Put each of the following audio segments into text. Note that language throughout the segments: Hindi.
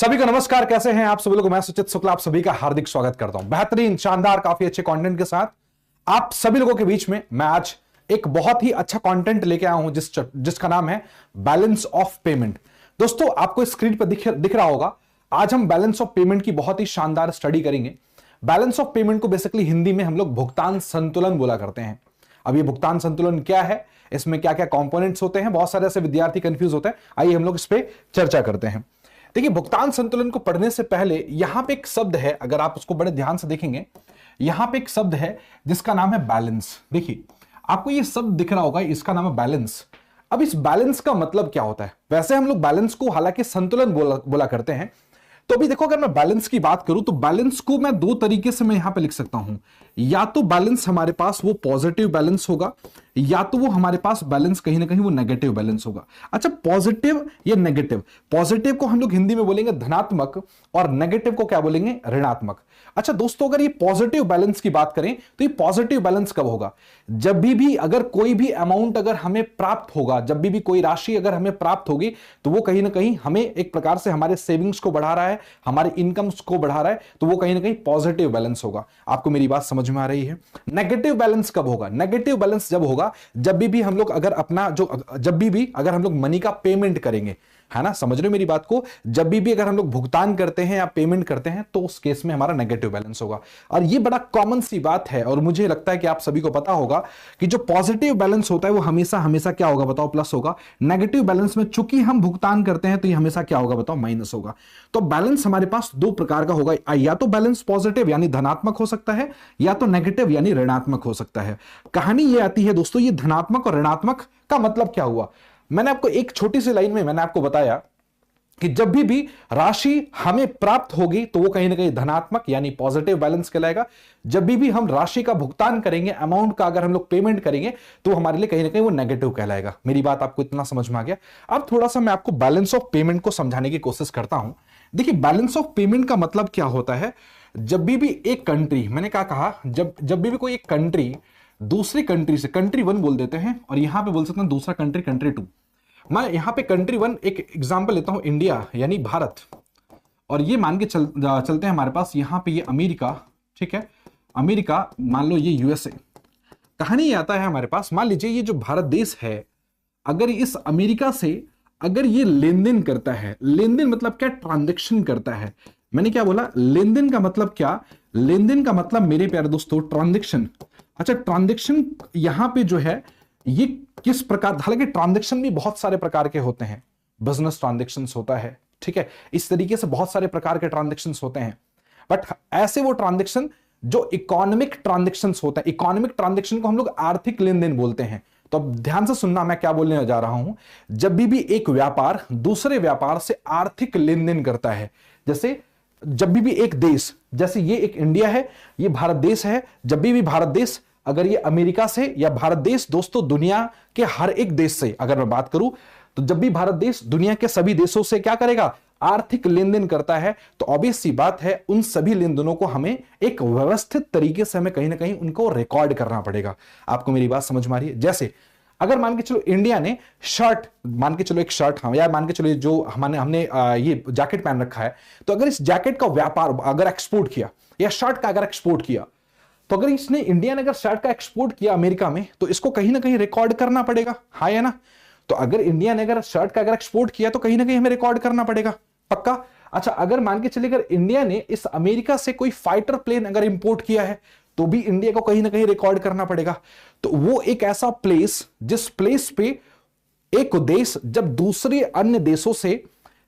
सभी को नमस्कार। कैसे हैं आप सभी लोग? मैं सुचित शुक्ला आप सभी का हार्दिक स्वागत करता हूं बेहतरीन शानदार काफी अच्छे कंटेंट के साथ आप सभी लोगों के बीच में मैं आज एक बहुत ही अच्छा कंटेंट लेके आया हूं जिसका नाम है बैलेंस ऑफ पेमेंट। दोस्तों आपको स्क्रीन पर दिख रहा होगा। आज हम बैलेंस ऑफ पेमेंट की बहुत ही शानदार स्टडी करेंगे। बैलेंस ऑफ पेमेंट को बेसिकली हिंदी में हम लोग भुगतान संतुलन बोला करते हैं। अब ये भुगतान संतुलन क्या है, इसमें क्या क्या कंपोनेंट्स होते हैं, बहुत सारे ऐसे विद्यार्थी कंफ्यूज होते हैं। आइए हम लोग इस पे चर्चा करते हैं। देखिए, भुगतान संतुलन को पढ़ने से पहले यहां पे एक शब्द है, अगर आप उसको बड़े ध्यान से देखेंगे, यहां पे एक शब्द है जिसका नाम है बैलेंस। देखिए आपको ये शब्द दिख रहा होगा, इसका नाम है बैलेंस। अब इस बैलेंस का मतलब क्या होता है? वैसे हम लोग बैलेंस को हालांकि संतुलन बोला करते हैं। तो अभी देखो, अगर मैं बैलेंस की बात करूं तो बैलेंस को मैं दो तरीके से मैं यहां पे लिख सकता हूं। या तो बैलेंस हमारे पास वो पॉजिटिव बैलेंस होगा, या तो वो हमारे पास बैलेंस कहीं ना कहीं वो नेगेटिव बैलेंस होगा। अच्छा, पॉजिटिव या नेगेटिव? पॉजिटिव को हम लोग हिंदी में बोलेंगे धनात्मक और नेगेटिव को क्या बोलेंगे? ऋणात्मक। अच्छा दोस्तों, अगर ये पॉजिटिव बैलेंस की बात करें तो ये पॉजिटिव बैलेंस कब होगा? जब भी अगर कोई भी अमाउंट अगर हमें प्राप्त होगा, जब भी कोई राशि अगर हमें प्राप्त होगी तो वो कहीं ना कहीं हमें एक प्रकार से हमारे सेविंग्स को बढ़ा रहा है, हमारे इनकम्स को बढ़ा रहा है, तो वो कहीं ना कहीं पॉजिटिव बैलेंस होगा। आपको मेरी बात समझ में आ रही है? नेगेटिव बैलेंस कब होगा? नेगेटिव बैलेंस जब होगा जब भी हम लोग अगर अपना जब भी अगर हम लोग मनी का पेमेंट करेंगे, है ना, समझ रहे हो मेरी बात को? जब भी अगर हम लोग भुगतान करते हैं या पेमेंट करते हैं तो उस केस में हमारा नेगेटिव बैलेंस होगा। और ये बड़ा कॉमन सी बात है और मुझे लगता है कि आप सभी को पता होगा कि जो पॉजिटिव बैलेंस होता है वो हमेशा हमेशा क्या होगा बताओ? प्लस होगा। नेगेटिव बैलेंस में चूंकि हम भुगतान करते हैं तो ये हमेशा क्या होगा बताओ? माइनस होगा। तो बैलेंस हमारे पास दो प्रकार का होगा, या तो बैलेंस पॉजिटिव यानी धनात्मक हो सकता है, या तो नेगेटिव यानी ऋणात्मक हो सकता है। कहानी ये आती है दोस्तों, ये धनात्मक और ऋणात्मक का मतलब क्या हुआ? मैंने आपको एक छोटी सी लाइन में मैंने आपको बताया कि जब भी राशि हमें प्राप्त होगी तो वो कहीं ना कहीं धनात्मक यानी पॉजिटिव बैलेंस कहलाएगा। जब भी हम राशि का भुगतान करेंगे, अमाउंट का अगर हम लोग पेमेंट करेंगे तो हमारे लिए कहीं ना कहीं वो नेगेटिव कहलाएगा। मेरी बात आपको इतना समझ में आ गया? अब थोड़ा सा मैं आपको बैलेंस ऑफ पेमेंट को समझाने की कोशिश करता हूं। देखिए, बैलेंस ऑफ पेमेंट का मतलब क्या होता है? जब भी एक कंट्री, मैंने क्या कहा, जब भी कोई एक कंट्री दूसरी कंट्री से, कंट्री वन बोल देते हैं और यहां पे बोल सकते हैं दूसरा कंट्री, कंट्री टू। मैं यहां पे कंट्री वन एक एग्जांपल लेता हूं, इंडिया यानी भारत, और ये मान के चलते हैं हमारे पास यहां पे ये अमेरिका, ठीक है, अमेरिका, मान लो ये यूएसए। कहानी ये आता है हमारे पास, मान लीजिए ये जो भारत देश है, अगर इस अमेरिका से अगर ये लेन देन करता है, लेन देन मतलब क्या? ट्रांजेक्शन करता है। मैंने क्या बोला? लेन देन का मतलब क्या? लेन देन का मतलब मेरे प्यारे दोस्तों ट्रांजेक्शन। अच्छा, ट्रांजेक्शन यहां पे जो है ये किस प्रकार, हालांकि ट्रांजेक्शन भी बहुत सारे प्रकार के होते हैं, बिजनेस ट्रांजेक्शंस होता है, ठीक है, इस तरीके से बहुत सारे प्रकार के ट्रांजेक्शंस होते हैं। बट ऐसे वो ट्रांजेक्शन जो इकोनॉमिक ट्रांजेक्शंस होते हैं, इकोनॉमिक ट्रांजेक्शन को हम लोग आर्थिक लेन देन बोलते हैं। तो अब ध्यान से सुनना मैं क्या बोलने जा रहा हूं। जब भी एक व्यापार दूसरे व्यापार से आर्थिक लेन देन करता है, जैसे जब भी एक देश, जैसे ये एक इंडिया है, ये भारत देश है, जब भी भारत देश अगर ये अमेरिका से, या भारत देश दोस्तों दुनिया के हर एक देश से अगर मैं बात करूं, तो जब भी भारत देश दुनिया के सभी देशों से क्या करेगा? आर्थिक लेन देन करता है, तो ऑब्वियस सी बात है उन सभी लेन देनों को हमें एक व्यवस्थित तरीके से हमें कहीं ना कहीं उनको रिकॉर्ड करना पड़ेगा। आपको मेरी बात समझ में आ रही है? जैसे अगर मान के चलो इंडिया ने शर्ट, मान के चलो एक शर्ट, हम या मान के चलो जो हमने ये जैकेट पहन रखा है, तो अगर इस जैकेट का व्यापार अगर एक्सपोर्ट किया, या शर्ट का अगर एक्सपोर्ट किया, तो अगर इसने, इंडिया ने अगर शर्ट का एक्सपोर्ट किया अमेरिका में, तो इसको कहीं ना कहीं रिकॉर्ड करना पड़ेगा, हाँ या ना? तो अगर इंडिया ने अगर शर्ट का अगर एक्सपोर्ट किया तो कहीं ना कहीं हमें रिकॉर्ड करना पड़ेगा, पक्का? अच्छा, अगर मान के चलिए अगर इंडिया ने इस अमेरिका से कोई फाइटर प्लेन अगर इंपोर्ट किया है तो भी इंडिया को कहीं ना कहीं रिकॉर्ड करना पड़ेगा। तो वो एक ऐसा प्लेस, जिस प्लेस पे एक देश जब दूसरे अन्य देशों से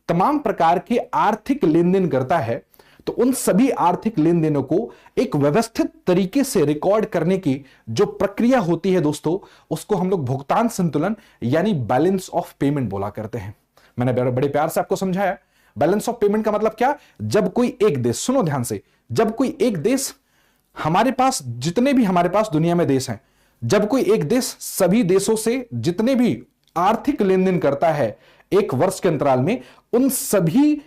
तमाम प्रकार के आर्थिक लेन देन करता है, तो उन सभी आर्थिक लेन देनों को एक व्यवस्थित तरीके से रिकॉर्ड करने की जो प्रक्रिया होती है दोस्तों, उसको हम लोग भुगतान संतुलन यानी बैलेंस ऑफ पेमेंट बोला करते हैं। मैंने बड़े प्यार से आपको समझाया। बैलेंस ऑफ पेमेंट का मतलब क्या? जब कोई एक देश, सुनो ध्यान से, जब कोई एक देश, हमारे पास जितने भी हमारे पास दुनिया में देश हैं, जब कोई एक देश सभी देशों से जितने भी आर्थिक लेन देन करता है एक वर्ष के अंतराल में, उन सभी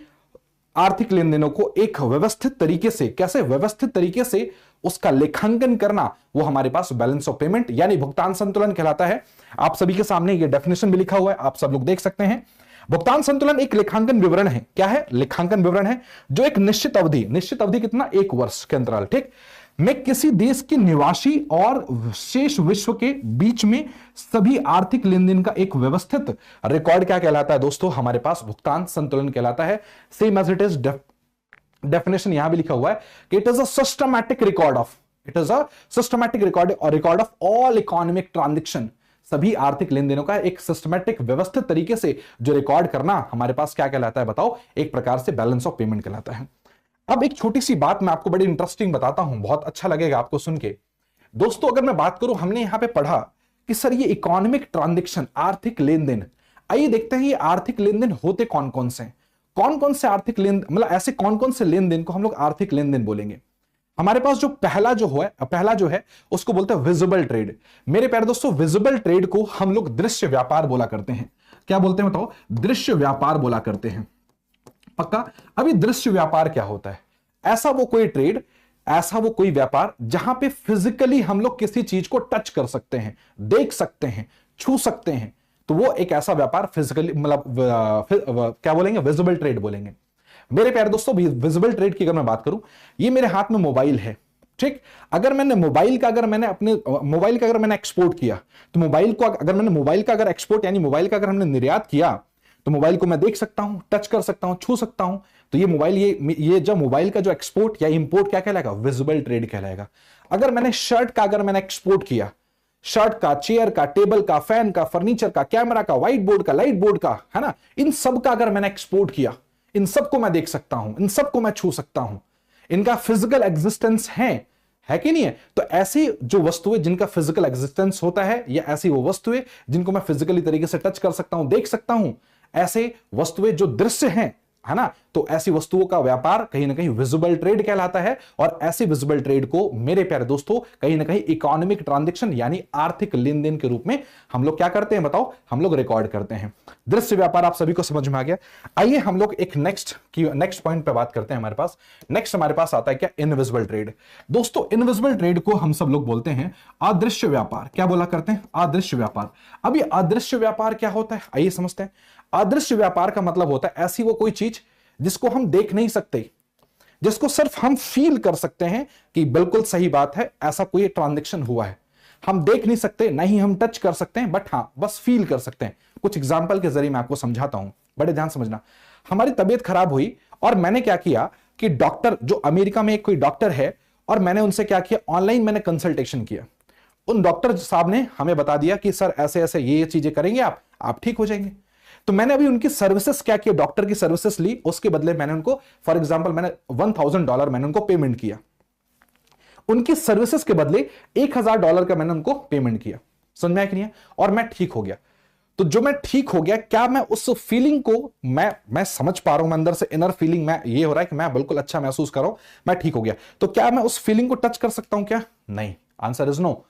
आर्थिक लेन देनों को एक व्यवस्थित तरीके से, कैसे व्यवस्थित तरीके से उसका लेखांकन करना, वो हमारे पास बैलेंस ऑफ पेमेंट यानी भुगतान संतुलन कहलाता है। आप सभी के सामने ये डेफिनेशन भी लिखा हुआ है, आप सब लोग देख सकते हैं। भुगतान संतुलन एक लेखांकन विवरण है। क्या है? लेखांकन विवरण है जो एक निश्चित अवधि कितना, 1 वर्ष के अंतराल, ठीक, में किसी देश के निवासी और शेष विश्व के बीच में सभी आर्थिक लेन देन का एक व्यवस्थित रिकॉर्ड क्या कहलाता है दोस्तों? हमारे पास भुगतान संतुलन कहलाता है। Same as it is definition यहां भी लिखा हुआ है कि it is a systematic record of all economic transaction. सभी आर्थिक लेन देनों का एक सिस्टमैटिक व्यवस्थित तरीके से जो रिकॉर्ड करना हमारे पास क्या कहलाता है बताओ? एक प्रकार से बैलेंस ऑफ पेमेंट कहलाता है। अब एक छोटी सी बात मैं आपको बड़ी इंटरेस्टिंग बताता हूं, बहुत अच्छा लगेगा आपको सुन के दोस्तों। अगर मैं बात करूं, हमने यहां पे पढ़ा कि सर ये इकोनॉमिक ट्रांजैक्शन, आर्थिक लेन देन, आइए देखते हैं ये आर्थिक लेन देन होते कौन कौन से आर्थिक लेन, मतलब ऐसे कौन कौन से लेन देन को हम लोग आर्थिक लेन देन बोलेंगे। हमारे पास जो पहला जो है उसको बोलते हैं विजिबल ट्रेड। मेरे प्यारे दोस्तों, विजिबल ट्रेड को हम लोग दृश्य व्यापार बोला करते हैं। क्या बोलते हैं बताओ? दृश्य व्यापार बोला करते हैं। पक्का? अभी दृश्य व्यापार क्या होता है? ऐसा वो कोई व्यापार जहां पे फिजिकली हम लोग किसी चीज को टच कर सकते हैं, देख सकते हैं, छू सकते हैं, तो वो एक ऐसा व्यापार फिजिकली, मतलब क्या बोलेंगे? विजिबल ट्रेड बोलेंगे। मेरे प्यारे दोस्तों, विजिबल ट्रेड की अगर मैं बात करूं, ये मेरे हाथ में मोबाइल है, ठीक, अगर मैंने मोबाइल का अगर मैंने एक्सपोर्ट किया, तो मोबाइल का अगर एक्सपोर्ट यानी मोबाइल का अगर हमने निर्यात किया, तो मोबाइल को मैं देख सकता हूं, टच कर सकता हूं, छू सकता हूं। तो ये मोबाइल, ये जब मोबाइल का जो एक्सपोर्ट या इंपोर्ट क्या कहलाएगा? विजिबल ट्रेड कहलाएगा। अगर मैंने शर्ट का एक्सपोर्ट किया, शर्ट का, चेयर का, टेबल का, फैन का, फर्नीचर का, कैमरा का, व्हाइट बोर्ड का, लाइट बोर्ड का, है ना, इन सब का अगर मैंने एक्सपोर्ट किया, इन सबको मैं देख सकता हूं, इन सबको मैं छू सकता हूं, इनका फिजिकल एग्जिस्टेंस है कि नहीं है? तो ऐसी जो वस्तुएं जिनका फिजिकल एग्जिस्टेंस होता है, या ऐसी वो वस्तुएं जिनको मैं फिजिकली तरीके से टच कर सकता हूं, देख सकता हूं, ऐसे वस्तुएं जो दृश्य हैं, है ना, तो ऐसी वस्तुओं का व्यापार कहीं ना कहीं विजिबल ट्रेड कहलाता है। और ऐसी विजिबल ट्रेड को मेरे प्यारे दोस्तों कहीं ना कहीं इकोनॉमिक ट्रांजैक्शन यानी आर्थिक लेन देन के रूप में हम लोग क्या करते हैं बताओ? हम लोग रिकॉर्ड करते हैं। दृश्य व्यापार आप सभी को समझ में आ गया। आइए हम लोग एक नेक्स्ट पॉइंट पे बात करते हैं। हमारे पास आता है क्या? Invisible trade. दोस्तों, इनविजिबल ट्रेड को हम सब लोग बोलते हैं अदृश्य व्यापार। क्या बोला करते हैं? अदृश्य व्यापार। अब ये अदृश्य व्यापार क्या होता है, आइए समझते हैं। अदृश्य व्यापार का मतलब होता है ऐसी वो कोई चीज जिसको हम देख नहीं सकते, जिसको सिर्फ हम फील कर सकते हैं कि बिल्कुल सही बात है, ऐसा कोई ट्रांजैक्शन हुआ है। हम देख नहीं सकते, नहीं हम टच कर सकते हैं, बट हां बस फील कर सकते हैं। कुछ एग्जांपल के जरिए मैं आपको समझाता हूं, बड़े ध्यान समझना। हमारी तबीयत खराब हुई और मैंने क्या किया कि डॉक्टर, जो अमेरिका में एक कोई डॉक्टर है, और मैंने उनसे क्या किया, ऑनलाइन मैंने कंसल्टेशन किया। उन डॉक्टर साहब ने हमें बता दिया कि सर ऐसे ऐसे ये चीजें करेंगे आप ठीक हो जाएंगे। तो मैंने अभी उनकी सर्विसेज क्या किया, डॉक्टर की सर्विसेज ली, उसके बदले मैंने उनको, फॉर एग्जांपल मैंने $1000 मैंने उनको पेमेंट किया। उनकी सर्विसेज के बदले $1000 का मैंने उनको पेमेंट किया। समझ में आया कि नहीं? और मैं ठीक हो गया। तो जो मैं ठीक हो गया, क्या मैं उस फीलिंग को मैं समझ पा रहा हूं, मैं अंदर से इनर फीलिंग में ये हो रहा है कि मैं बिल्कुल अच्छा महसूस कर रहा हूं, मैं ठीक हो गया। तो क्या मैं उस फीलिंग को टच कर सकता हूं क्या? नहीं, आंसर इज नो।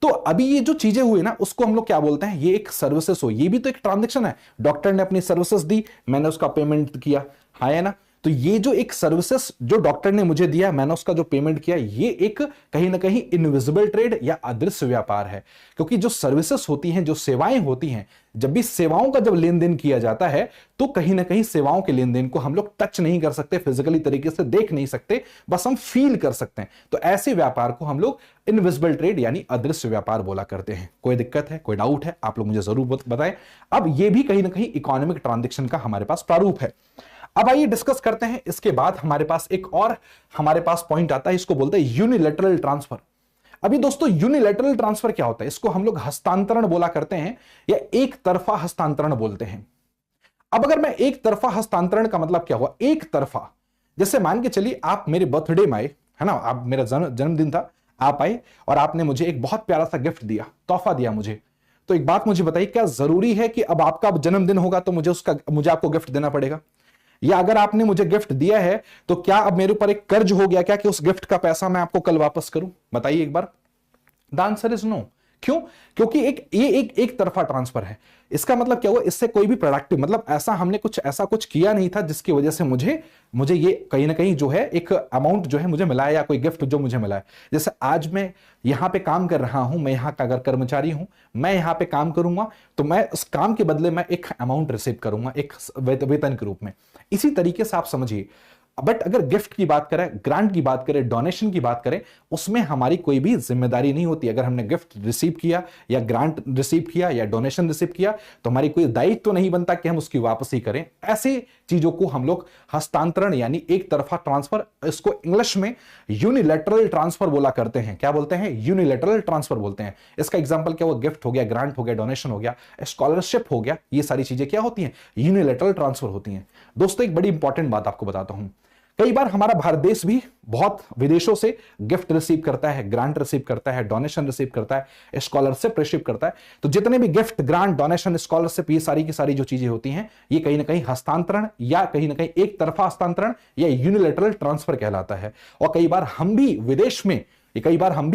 तो अभी ये जो चीजें हुई ना, उसको हम लोग क्या बोलते हैं? ये एक सर्विसेज हो, ये भी तो एक ट्रांजैक्शन है। डॉक्टर ने अपनी सर्विसेज दी, मैंने उसका पेमेंट किया, हाँ है ना? तो ये जो एक सर्विसेज जो डॉक्टर ने मुझे दिया, मैंने उसका जो पेमेंट किया, ये एक कहीं ना कहीं इनविजिबल ट्रेड या अदृश्य व्यापार है। क्योंकि जो सर्विसेज होती हैं, जो सेवाएं होती हैं, जब भी सेवाओं का जब लेन देन किया जाता है, तो कहीं ना कहीं सेवाओं के लेन देन को हम लोग टच नहीं कर सकते, फिजिकली तरीके से देख नहीं सकते, बस हम फील कर सकते हैं। तो ऐसे व्यापार को हम लोग इनविजिबल ट्रेड यानी अदृश्य व्यापार बोला करते हैं। कोई दिक्कत है, कोई डाउट है, आप लोग मुझे जरूर बताएं। अब ये भी कहीं ना कहीं इकोनॉमिक ट्रांजैक्शन का हमारे पास प्रारूप है। अब आइए डिस्कस करते हैं। इसके बाद हमारे पास एक और पॉइंट आता है, इसको बोलते हैं यूनिलैटरल ट्रांसफर। अभी दोस्तों, यूनिलैटरल ट्रांसफर क्या होता है? इसको हम लोग हस्तांतरण बोला करते हैं, या एक तरफा हस्तांतरण बोलते हैं। अब अगर मैं एक तरफा हस्तांतरण का मतलब क्या हुआ? एक तरफा, जैसे मान के चलिए आप मेरे बर्थडे में आए, है ना, आप मेरा जन्मदिन था, आप आए और आपने मुझे एक बहुत प्यारा सा गिफ्ट दिया, तोहफा दिया मुझे। तो एक बात मुझे बताइए, क्या जरूरी है कि अब आपका जन्मदिन होगा तो मुझे आपको गिफ्ट देना पड़ेगा? या अगर आपने मुझे गिफ्ट दिया है तो क्या अब मेरे ऊपर एक कर्ज हो गया क्या कि उस गिफ्ट का पैसा मैं आपको कल वापस करूं? बताइए एक बार। The answer is no. क्यों? क्योंकि ये एक तरफा ट्रांसफर है। इसका मतलब क्या हुआ, इससे कोई भी प्रोडक्टिव मतलब ऐसा हमने ऐसा कुछ किया नहीं था जिसकी वजह से मुझे ये कहीं ना कहीं जो है एक अमाउंट जो है मुझे मिला है या कोई गिफ्ट जो मुझे मिला है। जैसे आज मैं यहां पे काम कर रहा हूं, मैं यहां का अगर कर्मचारी हूं, मैं यहां पे काम करूंगा तो मैं उस काम के बदले मैं एक अमाउंट रिसीव करूंगा एक वेतन के रूप में। इसी तरीके से आप समझिए। बट अगर गिफ्ट की बात करें, ग्रांट की बात करें, डोनेशन की बात करें, उसमें हमारी कोई भी जिम्मेदारी नहीं होती। अगर हमने गिफ्ट रिसीव किया या ग्रांट रिसीव किया या डोनेशन रिसीव किया तो हमारी कोई दायित्व तो नहीं बनता कि हम उसकी वापसी करें। ऐसे चीजों को हम लोग हस्तांतरण यानी एक तरफा ट्रांसफर, इसको इंग्लिश में यूनिलैटरल ट्रांसफर बोला करते हैं। क्या बोलते हैं? यूनिलैटरल ट्रांसफर बोलते हैं। इसका एग्जांपल क्या हुआ? गिफ्ट हो गया, ग्रांट हो गया, डोनेशन हो गया, स्कॉलरशिप हो गया। ये सारी चीजें क्या होती हैं? यूनिलैटरल ट्रांसफर होती हैं। दोस्तों एक बड़ी इंपॉर्टेंट बात आपको बताता हूं। कई बार हमारा भारत देश भी बहुत विदेशों से गिफ्ट रिसीव करता है, ग्रांट रिसीव करता है, डोनेशन रिसीव करता है, स्कॉलरशिप रिसीव करता है। तो जितने भी गिफ्ट, ग्रांट, डोनेशन, स्कॉलरशिप, ये सारी की सारी जो चीजें होती हैं, ये कहीं ना कहीं हस्तांतरण या कहीं ना कहीं एक तरफा हस्तांतरण या यूनिलैटरल ट्रांसफर कहलाता है। और कई बार हम भी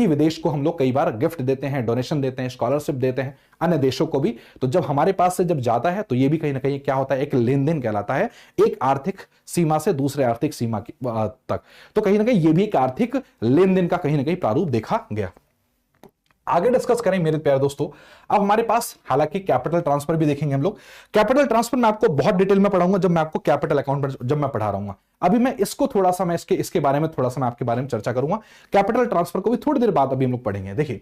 विदेश को हम लोग कई बार गिफ्ट देते हैं, डोनेशन देते हैं, स्कॉलरशिप देते हैं अन्य देशों को भी। तो जब हमारे पास से जब जाता है तो ये भी कहीं ना कहीं क्या होता है? एक लेन देन कहलाता है, एक आर्थिक सीमा से दूसरे आर्थिक सीमा तक। तो कहीं ना कहीं ये भी एक आर्थिक लेन देन का कहीं ना कहीं प्रारूप देखा गया। आगे डिस्कस करें मेरे प्यारे दोस्तों। अब हमारे पास हालांकि कैपिटल ट्रांसफर भी देखेंगे हम लोग। कैपिटल ट्रांसफर मैं आपको बहुत डिटेल में पढ़ाऊंगा जब मैं आपको कैपिटल अकाउंट पर जब मैं पढ़ा रहा हूं। अभी मैं इसको थोड़ा सा मैं इसके बारे में थोड़ा सा मैं आपके बारे में चर्चा करूंगा। कैपिटल ट्रांसफर को भी थोड़ी देर बाद अभी हम लोग पढ़ेंगे। देखिए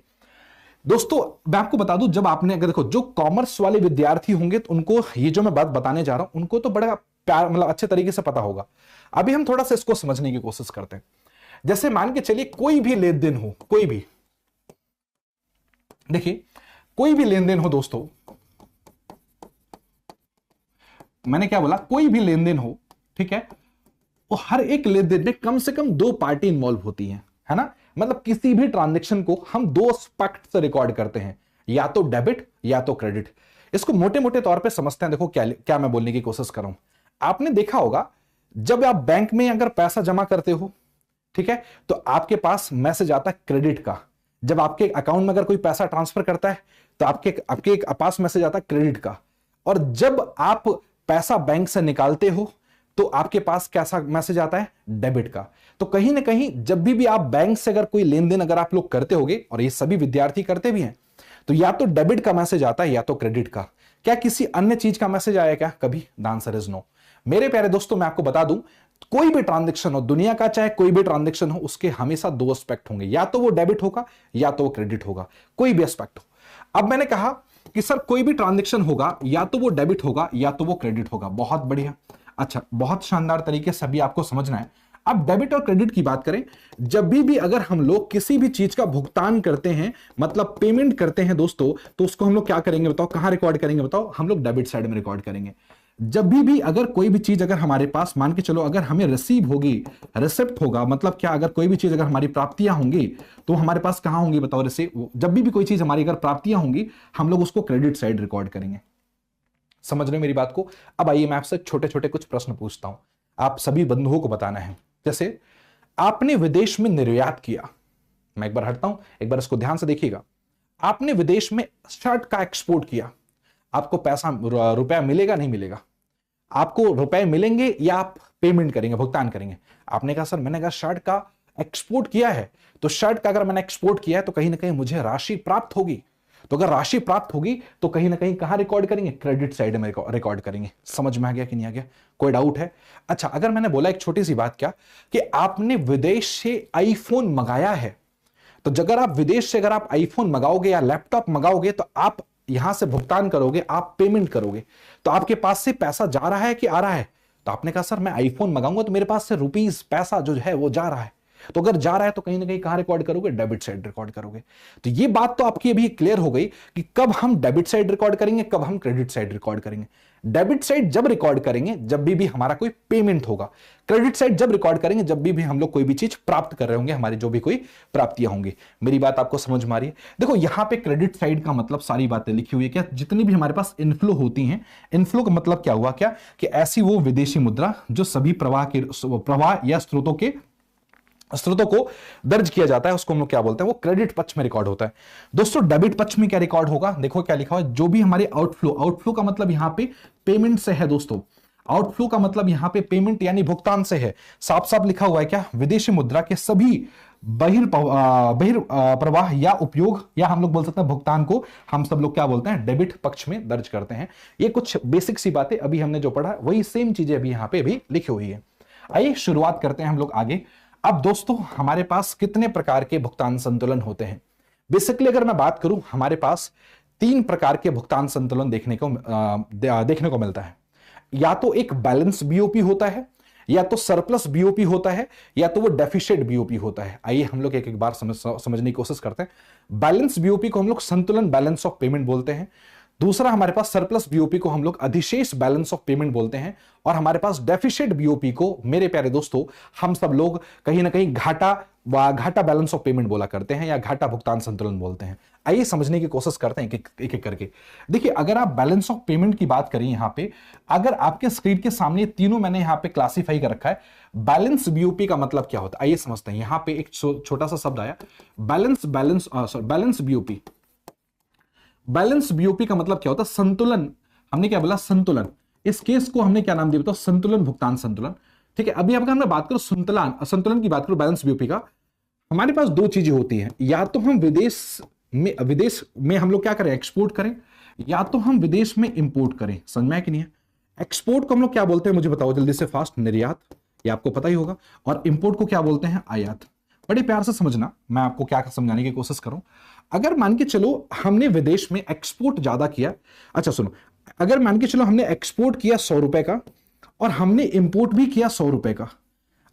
दोस्तों मैं आपको बता दूं, जब आपने अगर देखो जो कॉमर्स वाले विद्यार्थी होंगे तो उनको ये जो मैं बात बताने जा रहा हूं उनको तो बड़ा प्यार मतलब अच्छे तरीके से पता होगा। अभी हम थोड़ा सा इसको समझने की कोशिश करते हैं। जैसे मान के चलिए कोई भी लेन देन हो, कोई भी, देखिए कोई भी लेन देन हो दोस्तों, मैंने क्या बोला? कोई भी लेन देन हो, ठीक है, वो हर एक लेन देन में कम से कम दो पार्टी इंवॉल्व होती हैं, है ना। मतलब किसी भी ट्रांजैक्शन को हम दो एस्पेक्ट से रिकॉर्ड करते हैं, या तो डेबिट या तो क्रेडिट। इसको मोटे मोटे तौर पे समझते हैं। देखो क्या मैं बोलने की कोशिश कर रहा हूं। आपने देखा होगा जब आप बैंक में अगर पैसा जमा करते हो, ठीक है, तो आपके पास मैसेज आता है क्रेडिट का। जब आपके अकाउंट में अगर कोई पैसा ट्रांसफर करता है तो आपके पास मैसेज आता है क्रेडिट का। और जब आप पैसा बैंक से निकालते हो तो आपके पास कैसा मैसेज आता है? डेबिट का। तो कहीं ना कहीं जब भी आप बैंक से अगर कोई लेन देन अगर आप लोग करते होगे, और ये सभी विद्यार्थी करते भी हैं, तो या तो डेबिट का मैसेज आता है या तो क्रेडिट का। क्या किसी अन्य चीज का मैसेज आया क्या कभी? The answer is no. मेरे प्यारे दोस्तों मैं आपको बता दूं, कोई भी ट्रांजैक्शन हो दुनिया का, चाहे कोई भी ट्रांजैक्शन हो, उसके हमेशा दो एस्पेक्ट होंगे, या तो वो डेबिट होगा या तो वो क्रेडिट होगा, कोई भी एस्पेक्ट हो। अब मैंने कहा कि सर कोई भी ट्रांजैक्शन होगा या तो वो डेबिट होगा या तो वो क्रेडिट होगा। बहुत बढ़िया, अच्छा, बहुत शानदार तरीके से अभी आपको समझना है। अब डेबिट और क्रेडिट की बात करें, जब भी अगर हम लोग किसी भी चीज का भुगतान करते हैं, मतलब पेमेंट करते हैं दोस्तों, तो उसको हम लोग क्या करेंगे बताओ? कहां रिकॉर्ड करेंगे बताओ? हम लोग डेबिट साइड में रिकॉर्ड करेंगे। जब भी अगर कोई भी चीज अगर हमारे पास मान के चलो अगर हमें रिसीव होगी, रिसिप्ट होगा, मतलब क्या, अगर कोई भी चीज अगर हमारी प्राप्तियां होंगी तो हमारे पास कहां होंगी बताओ? रिसीव। जब भी कोई चीज हमारी अगर प्राप्तियां होंगी हम लोग उसको क्रेडिट साइड रिकॉर्ड करेंगे। समझ रहे हो मेरी बात को? अब आइए मैं आपसे छोटे छोटे कुछ प्रश्न पूछता हूं, आप सभी बंधुओं को बताना है। जैसे आपने विदेश में निर्यात किया, मैं एक बार हटता हूं, एक बार इसको ध्यान से देखिएगा। आपने विदेश में शर्ट का एक्सपोर्ट किया, आपको पैसा रुपया मिलेगा नहीं मिलेगा? आपको रुपए मिलेंगे या आप पेमेंट करेंगे, भुगतान करेंगे? आपने कहा सर मैंने कहा शर्ट का एक्सपोर्ट किया है, तो शर्ट का अगर मैंने एक्सपोर्ट किया है तो कहीं ना कहीं मुझे राशि प्राप्त होगी। तो अगर राशि प्राप्त होगी तो कहीं ना कहीं कहां रिकॉर्ड करेंगे? क्रेडिट साइड में रिकॉर्ड करेंगे। समझ में आ गया कि नहीं आ गया? कोई डाउट है? अच्छा, अगर मैंने बोला एक छोटी सी बात, क्या कि आपने विदेश से आईफोन मंगाया है, तो अगर आप विदेश से अगर आप आईफोन मंगाओगे या लैपटॉप मंगाओगे तो आप यहां से भुगतान करोगे, आप पेमेंट करोगे, तो आपके पास से पैसा जा रहा है कि आ रहा है? तो आपने कहा सर मैं आईफोन मंगाऊंगा तो मेरे पास से रुपीस पैसा जो है वो जा रहा है। तो अगर जा रहा है तो कहीं ना कहीं कहां रिकॉर्ड करोगे? डेबिट साइड रिकॉर्ड करोगे। तो ये बात तो आपकी अभी क्लियर हो गई कि कब हम डेबिट साइड रिकॉर्ड करेंगे, कब हम क्रेडिट साइड रिकॉर्ड करेंगे। डेबिट साइड जब रिकॉर्ड करेंगे जब भी हमारा कोई पेमेंट होगा, क्रेडिट साइड जब रिकॉर्ड करेंगे जब भी हम लोग कोई भी चीज प्राप्त कर रहे होंगे, हमारी जो भी कोई प्राप्तियां होंगी। मेरी बात आपको समझ में आ रही है? देखो यहां पे क्रेडिट साइड का मतलब सारी बातें लिखी हुई है, क्या जितनी भी हमारे पास इनफ्लो होती हैं, इनफ्लो का मतलब क्या हुआ, क्या कि ऐसी वो विदेशी मुद्रा जो सभी प्रवाह या स्रोतों के स्रोतों को दर्ज किया जाता है, उसको हम लोग क्या बोलते हैं, वो क्रेडिट पक्ष में रिकॉर्ड होता है। दोस्तों डेबिट पक्ष में क्या रिकॉर्ड होगा, देखो क्या लिखा हुआ है, जो भी हमारे आउटफ्लो, आउटफ्लो का मतलब यहां पे पेमेंट से है दोस्तों, आउटफ्लो का मतलब यहां पे पेमेंट यानी भुगतान से है। साफ साफ लिखा हुआ है क्या, विदेशी मुद्रा के सभी प्रवाह या उपयोग, या हम लोग बोल सकते हैं भुगतान को हम सब लोग क्या बोलते हैं, डेबिट पक्ष में दर्ज करते हैं। ये कुछ बेसिक सी बातें अभी हमने जो पढ़ा वही सेम चीजें अभी यहां पे भी लिखी हुई है। आइए शुरुआत करते हैं हम लोग आगे। अब दोस्तों हमारे पास कितने प्रकार के भुगतान संतुलन होते हैं। बेसिकली अगर मैं बात करूं, हमारे पास 3 प्रकार के भुगतान संतुलन देखने को मिलता है। या तो एक बैलेंस बीओपी होता है, या तो सरप्लस बीओपी होता है, या तो वो डेफिशिएंट बीओपी होता है। आइए हम लोग एक एक बार समझने की कोशिश करते हैं। बैलेंस बीओपी को हम लोग संतुलन बैलेंस ऑफ पेमेंट बोलते हैं। दूसरा हमारे पास सरप्लस बीओपी को हम लोग अधिशेष बैलेंस ऑफ पेमेंट बोलते हैं। और हमारे पास डेफिशिएंट बीओपी को मेरे प्यारे दोस्तों हम सब लोग कहीं ना कहीं घाटा बैलेंस ऑफ पेमेंट बोला करते हैं, या घाटा भुगतान संतुलन बोलते हैं। आइए समझने की कोशिश करते हैं एक एक करके। देखिए अगर आप बैलेंस ऑफ पेमेंट की बात करें, यहां पे अगर आपके स्क्रीन के सामने तीनों मैंने यहां पे क्लासीफाई कर रखा है। बैलेंस बीओपी का मतलब क्या होता है, आइए समझते हैं। यहां पे एक छोटा सा शब्द आया, बैलेंस बीओपी। बैलेंस बीओपी का मतलब क्या होता है, संतुलन। हमने क्या बोला, संतुलन। इस केस को हमने क्या नाम दिया, संतुलन भुगतान संतुलन। ठीक है, अभी अगर मैं बात करूं संतुलन की बात करूं बैलेंस बीओपी का, हमारे पास 2 चीजें होती हैं। या तो हम विदेश में हम लोग क्या करें, एक्सपोर्ट करें, या तो हम विदेश में इंपोर्ट करें। समझ में है कि नहीं है। एक्सपोर्ट को हम लोग क्या बोलते हैं, मुझे बताओ जल्दी से फास्ट, निर्यात, ये आपको पता ही होगा। और इंपोर्ट को क्या बोलते हैं, आयात। बड़े प्यार से समझना, मैं आपको क्या समझाने की कोशिश करूं। अगर मान के चलो हमने विदेश में एक्सपोर्ट ज्यादा किया, अच्छा सुनो, अगर मान के चलो हमने एक्सपोर्ट किया 100 रुपए का और हमने इंपोर्ट भी किया 100 रुपए का,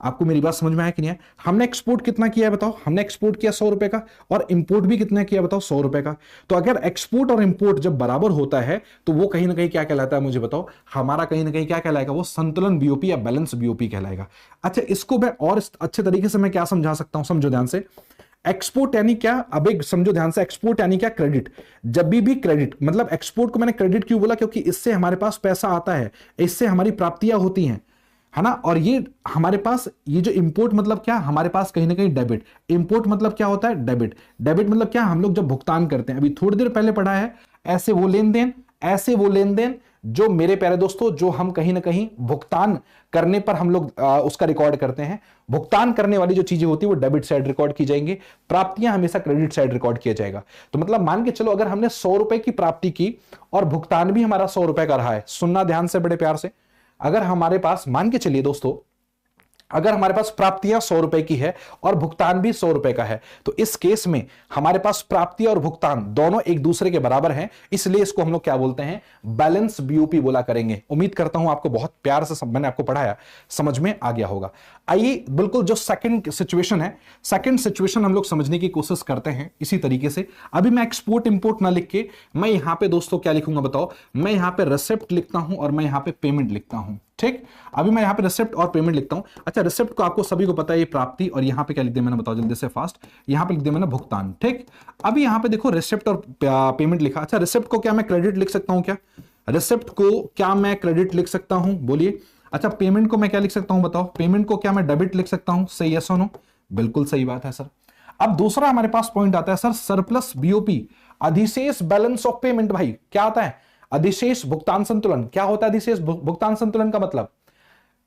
आपको मेरी बात समझ में आया कि नहीं है। हमने एक्सपोर्ट कितना किया है बताओ, हमने एक्सपोर्ट किया 100 रुपए का और इंपोर्ट भी कितना किया बताओ, 100 रुपए का। तो अगर एक्सपोर्ट और इंपोर्ट जब बराबर होता है तो वो कहीं ना कहीं क्या कहलाता है, मुझे बताओ, हमारा कहीं ना कहीं क्या कहलाएगा, वो संतुलन बीओपी या बैलेंस बीओपी कहलाएगा। अच्छा इसको मैं और अच्छे तरीके से मैं क्या समझा सकता हूं, समझो ध्यान से। एक्सपोर्ट यानी क्या, अब एक समझो ध्यान से, एक्सपोर्ट यानी क्या, क्रेडिट। जब भी क्रेडिट, मतलब एक्सपोर्ट को मैंने क्रेडिट क्यों बोला, क्योंकि इससे हमारे पास पैसा आता है, इससे हमारी प्राप्तियां होती हैं, है ना। और ये हमारे पास ये जो इंपोर्ट मतलब क्या, हमारे पास कहीं ना कहीं डेबिट। इंपोर्ट मतलब क्या होता है, डेबिट। डेबिट मतलब क्या, हम लोग जब भुगतान करते हैं, अभी थोड़ी देर पहले पढ़ा है, ऐसे वो लेन देन जो मेरे प्यारे दोस्तों, जो हम कहीं ना कहीं भुगतान करने पर हम लोग उसका रिकॉर्ड करते हैं। भुगतान करने वाली जो चीजें होती है वो डेबिट साइड रिकॉर्ड की जाएंगी, प्राप्तियां हमेशा क्रेडिट साइड रिकॉर्ड किया जाएगा। तो मतलब मान के चलो अगर हमने 100 रुपए की प्राप्ति की और भुगतान भी हमारा 100 रुपए का रहा है, सुनना ध्यान से बड़े प्यार से। अगर हमारे पास मान के चलिए दोस्तों, अगर हमारे पास प्राप्तियां 100 रुपए की है और भुगतान भी 100 रुपए का है, तो इस केस में हमारे पास प्राप्ति और भुगतान दोनों एक दूसरे के बराबर हैं, इसलिए इसको हम लोग क्या बोलते हैं, बैलेंस बीओपी बोला करेंगे। उम्मीद करता हूं आपको बहुत प्यार से मैंने आपको पढ़ाया, समझ में आ गया होगा। आइए बिल्कुल जो सेकंड सिचुएशन है, सेकंड सिचुएशन हम लोग समझने की कोशिश करते हैं इसी तरीके से। अभी मैं एक्सपोर्ट इंपोर्ट ना लिख के मैं यहां पे दोस्तों क्या लिखूंगा बताओ, मैं यहां पे रिसिप्ट लिखता हूं और मैं यहां पे पेमेंट लिखता हूं। ठीक, अभी मैं यहां पे रिसिप्ट और पेमेंट लिखता हूं। अच्छा रिसिप्ट को आपको सभी को पता है, ये प्राप्ति, और यहां पे क्या लिख दिया मैंने, बताओ जल्दी से फास्ट, यहां पे लिख दिया मैंने भुगतान। ठीक, अभी यहां पे देखो रिसिप्ट और पेमेंट लिखा। अच्छा रिसिप्ट को क्या मैं क्रेडिट लिख सकता हूं क्या, रिसिप्ट को क्या मैं क्रेडिट लिख सकता हूं, बोलिए। अच्छा पेमेंट को मैं क्या लिख सकता हूं बताओ, पेमेंट को क्या मैं डेबिट लिख सकता हूं, सही यस और नो, बिल्कुल सही बात है सर। अब दूसरा हमारे पास पॉइंट आता है सर, सरप्लस बीओपी, अधिशेष बैलेंस ऑफ पेमेंट। भाई क्या आता है, अधिशेष भुगतान संतुलन। क्या होता है अधिशेष भुगतान संतुलन का मतलब,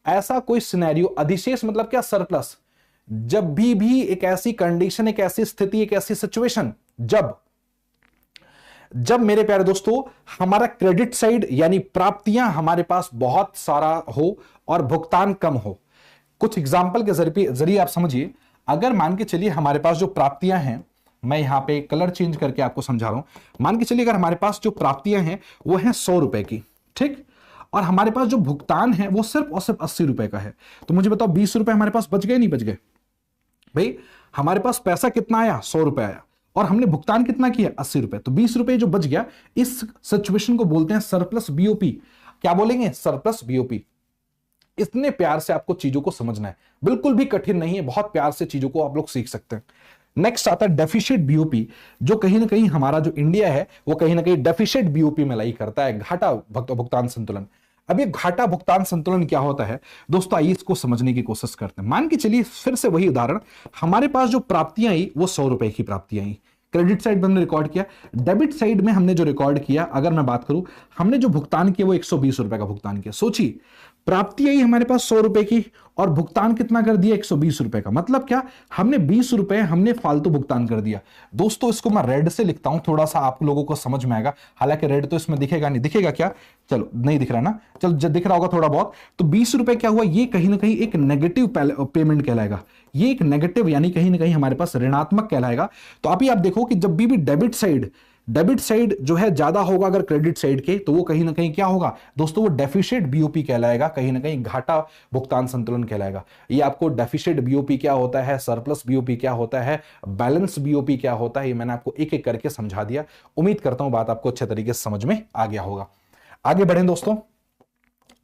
ऐसा कोई सिनेरियो, अधिशेष मतलब क्या, सरप्लस। जब भी एक ऐसी कंडीशन, एक ऐसी स्थिति, एक ऐसी सिचुएशन, जब मेरे प्यारे दोस्तों हमारा क्रेडिट साइड यानी प्राप्तियां हमारे पास बहुत सारा हो और भुगतान कम हो। कुछ एग्जांपल के जरिए आप समझिए। अगर मान के चलिए हमारे पास जो प्राप्तियां हैं, मैं यहां पे कलर चेंज करके आपको समझा रहा हूं। मान के चलिए अगर हमारे पास जो प्राप्तियां हैं वो हैं 100 रुपए की, ठीक, और हमारे पास जो भुगतान है वो सिर्फ और सिर्फ 80 रुपए का है, तो मुझे बताओ 20 रुपए हमारे पास बच गए, नहीं बच गए। भाई हमारे पास पैसा कितना आया, 100 रुपए आया, और हमने भुगतान कितना किया, 80 रुपए, तो 20 रुपए जो बच गया, इस सिचुएशन को बोलते हैं सरप्लस बीओपी। क्या बोलेंगे, सरप्लस बीओपी। इतने प्यार से आपको चीजों को समझना है, बिल्कुल भी कठिन नहीं है, बहुत प्यार से चीजों को आप लोग सीख सकते हैं। नेक्स्ट आता है डेफिशिएंट बीओपी, जो कहीं ना कहीं हमारा जो इंडिया है वो कहीं ना कहीं डेफिशिएंट बीओपी में लाई करता है, घाटा भुगतान संतुलन। अब ये घाटा भुगतान संतुलन क्या होता है दोस्तों, आइए इसको समझने की कोशिश करते हैं। मान के चलिए फिर से वही उदाहरण, हमारे पास जो प्राप्तियां आई वो 100 रुपए की प्राप्तियां आई, क्रेडिट साइड में हमने रिकॉर्ड किया। डेबिट साइड में हमने जो रिकॉर्ड किया, अगर मैं बात करूं, हमने जो भुगतान किया वो 120 रुपए का भुगतान किया। सोचिए, प्राप्ति आई हमारे पास 100 रुपए की और भुगतान कितना कर दिया, 120 रुपए का। मतलब क्या, हमने 20 रुपए हमने फालतू भुगतान कर दिया। दोस्तों इसको मैं रेड से लिखता हूं, थोड़ा सा आप लोगों को समझ में आएगा, हालांकि रेड तो इसमें दिखेगा नहीं, दिखेगा क्या, चलो नहीं दिख रहा ना, चलो जब दिख रहा होगा थोड़ा बहुत, तो 20 रुपए क्या हुआ, ये कहीं ना कहीं एक नेगेटिव पेमेंट कहलाएगा, ये एक नेगेटिव यानी कहीं ना कहीं हमारे पास ऋणात्मक कहलाएगा। तो अभी आप देखो कि जब भी डेबिट साइड जो है ज्यादा होगा अगर क्रेडिट साइड के, तो वो कहीं ना कहीं क्या होगा दोस्तों, वो डेफिशिएट बीओपी कहलाएगा, कहीं ना कहीं घाटा भुगतान संतुलन कहलाएगा। ये आपको डेफिशिएट बीओपी क्या होता है, सरप्लस बीओपी क्या होता है, बैलेंस बीओपी क्या होता है, ये मैंने आपको एक एक करके समझा दिया। उम्मीद करता हूं बात आपको अच्छे तरीके से समझ में आ गया होगा। आगे बढ़ें दोस्तों,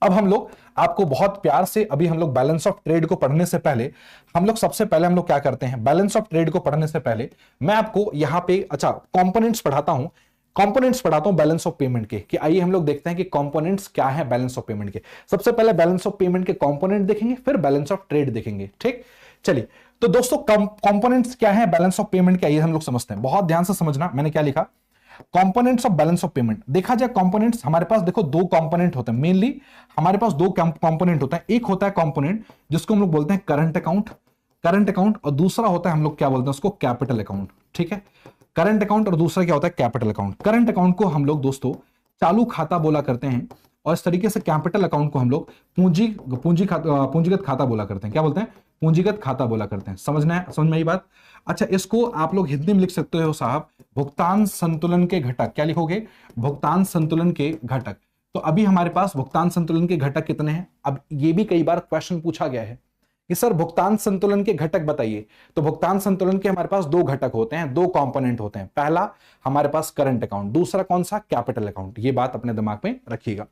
अब हम लोग आपको बहुत प्यार से, अभी हम लोग बैलेंस ऑफ ट्रेड को पढ़ने से पहले हम लोग सबसे पहले हम लोग क्या करते हैं, बैलेंस ऑफ ट्रेड को पढ़ने से पहले मैं आपको यहां पे अच्छा कंपोनेंट्स पढ़ाता हूं बैलेंस ऑफ पेमेंट के, कि आइए हम लोग देखते हैं कि कंपोनेंट्स क्या है बैलेंस ऑफ पेमेंट के। सबसे पहले बैलेंस ऑफ पेमेंट के कंपोनेंट देखेंगे, फिर बैलेंस ऑफ ट्रेड देखेंगे, ठीक। चलिए, तो दोस्तों कंपोनेंट्स क्या है बैलेंस ऑफ पेमेंट के, आइए हम लोग समझते हैं। बहुत ध्यान से समझना, मैंने क्या लिखा, components of balance of payment. देखा जाए कंपोनेंट्स, हमारे पास देखो दो कंपोनेंट होते हैं, मेनली हमारे पास दो कंपोनेंट होता है। एक होता है कंपोनेंट जिसको हम लोग बोलते हैं करंट अकाउंट, और दूसरा होता है हम लोग क्या बोलते हैं उसको, कैपिटल अकाउंट, ठीक है। करंट अकाउंट और दूसरा क्या होता है, कैपिटल अकाउंट। करंट अकाउंट को हम लोग दोस्तों चालू खाता बोला करते हैं, और इस तरीके से कैपिटल अकाउंट को हम लोग पूंजीगत खाता बोला करते हैं। क्या बोलते हैं, पूंजीगत खाता बोला करते हैं। समझ में आई बात। अच्छा, इसको आप लोग हिंदी में लिख सकते हो साहब, भुगतान संतुलन के घटक। क्या लिखोगे, भुगतान संतुलन के घटक। तो अभी हमारे पास भुगतान संतुलन के घटक कितने हैं। अब ये भी कई बार क्वेश्चन पूछा गया है कि सर भुगतान संतुलन के घटक बताइए। तो भुगतान संतुलन के हमारे पास दो घटक होते हैं, दो कंपोनेंट होते हैं। पहला हमारे पास करंट अकाउंट, दूसरा कौन सा, कैपिटल अकाउंट। ये बात अपने दिमाग में रखिएगा।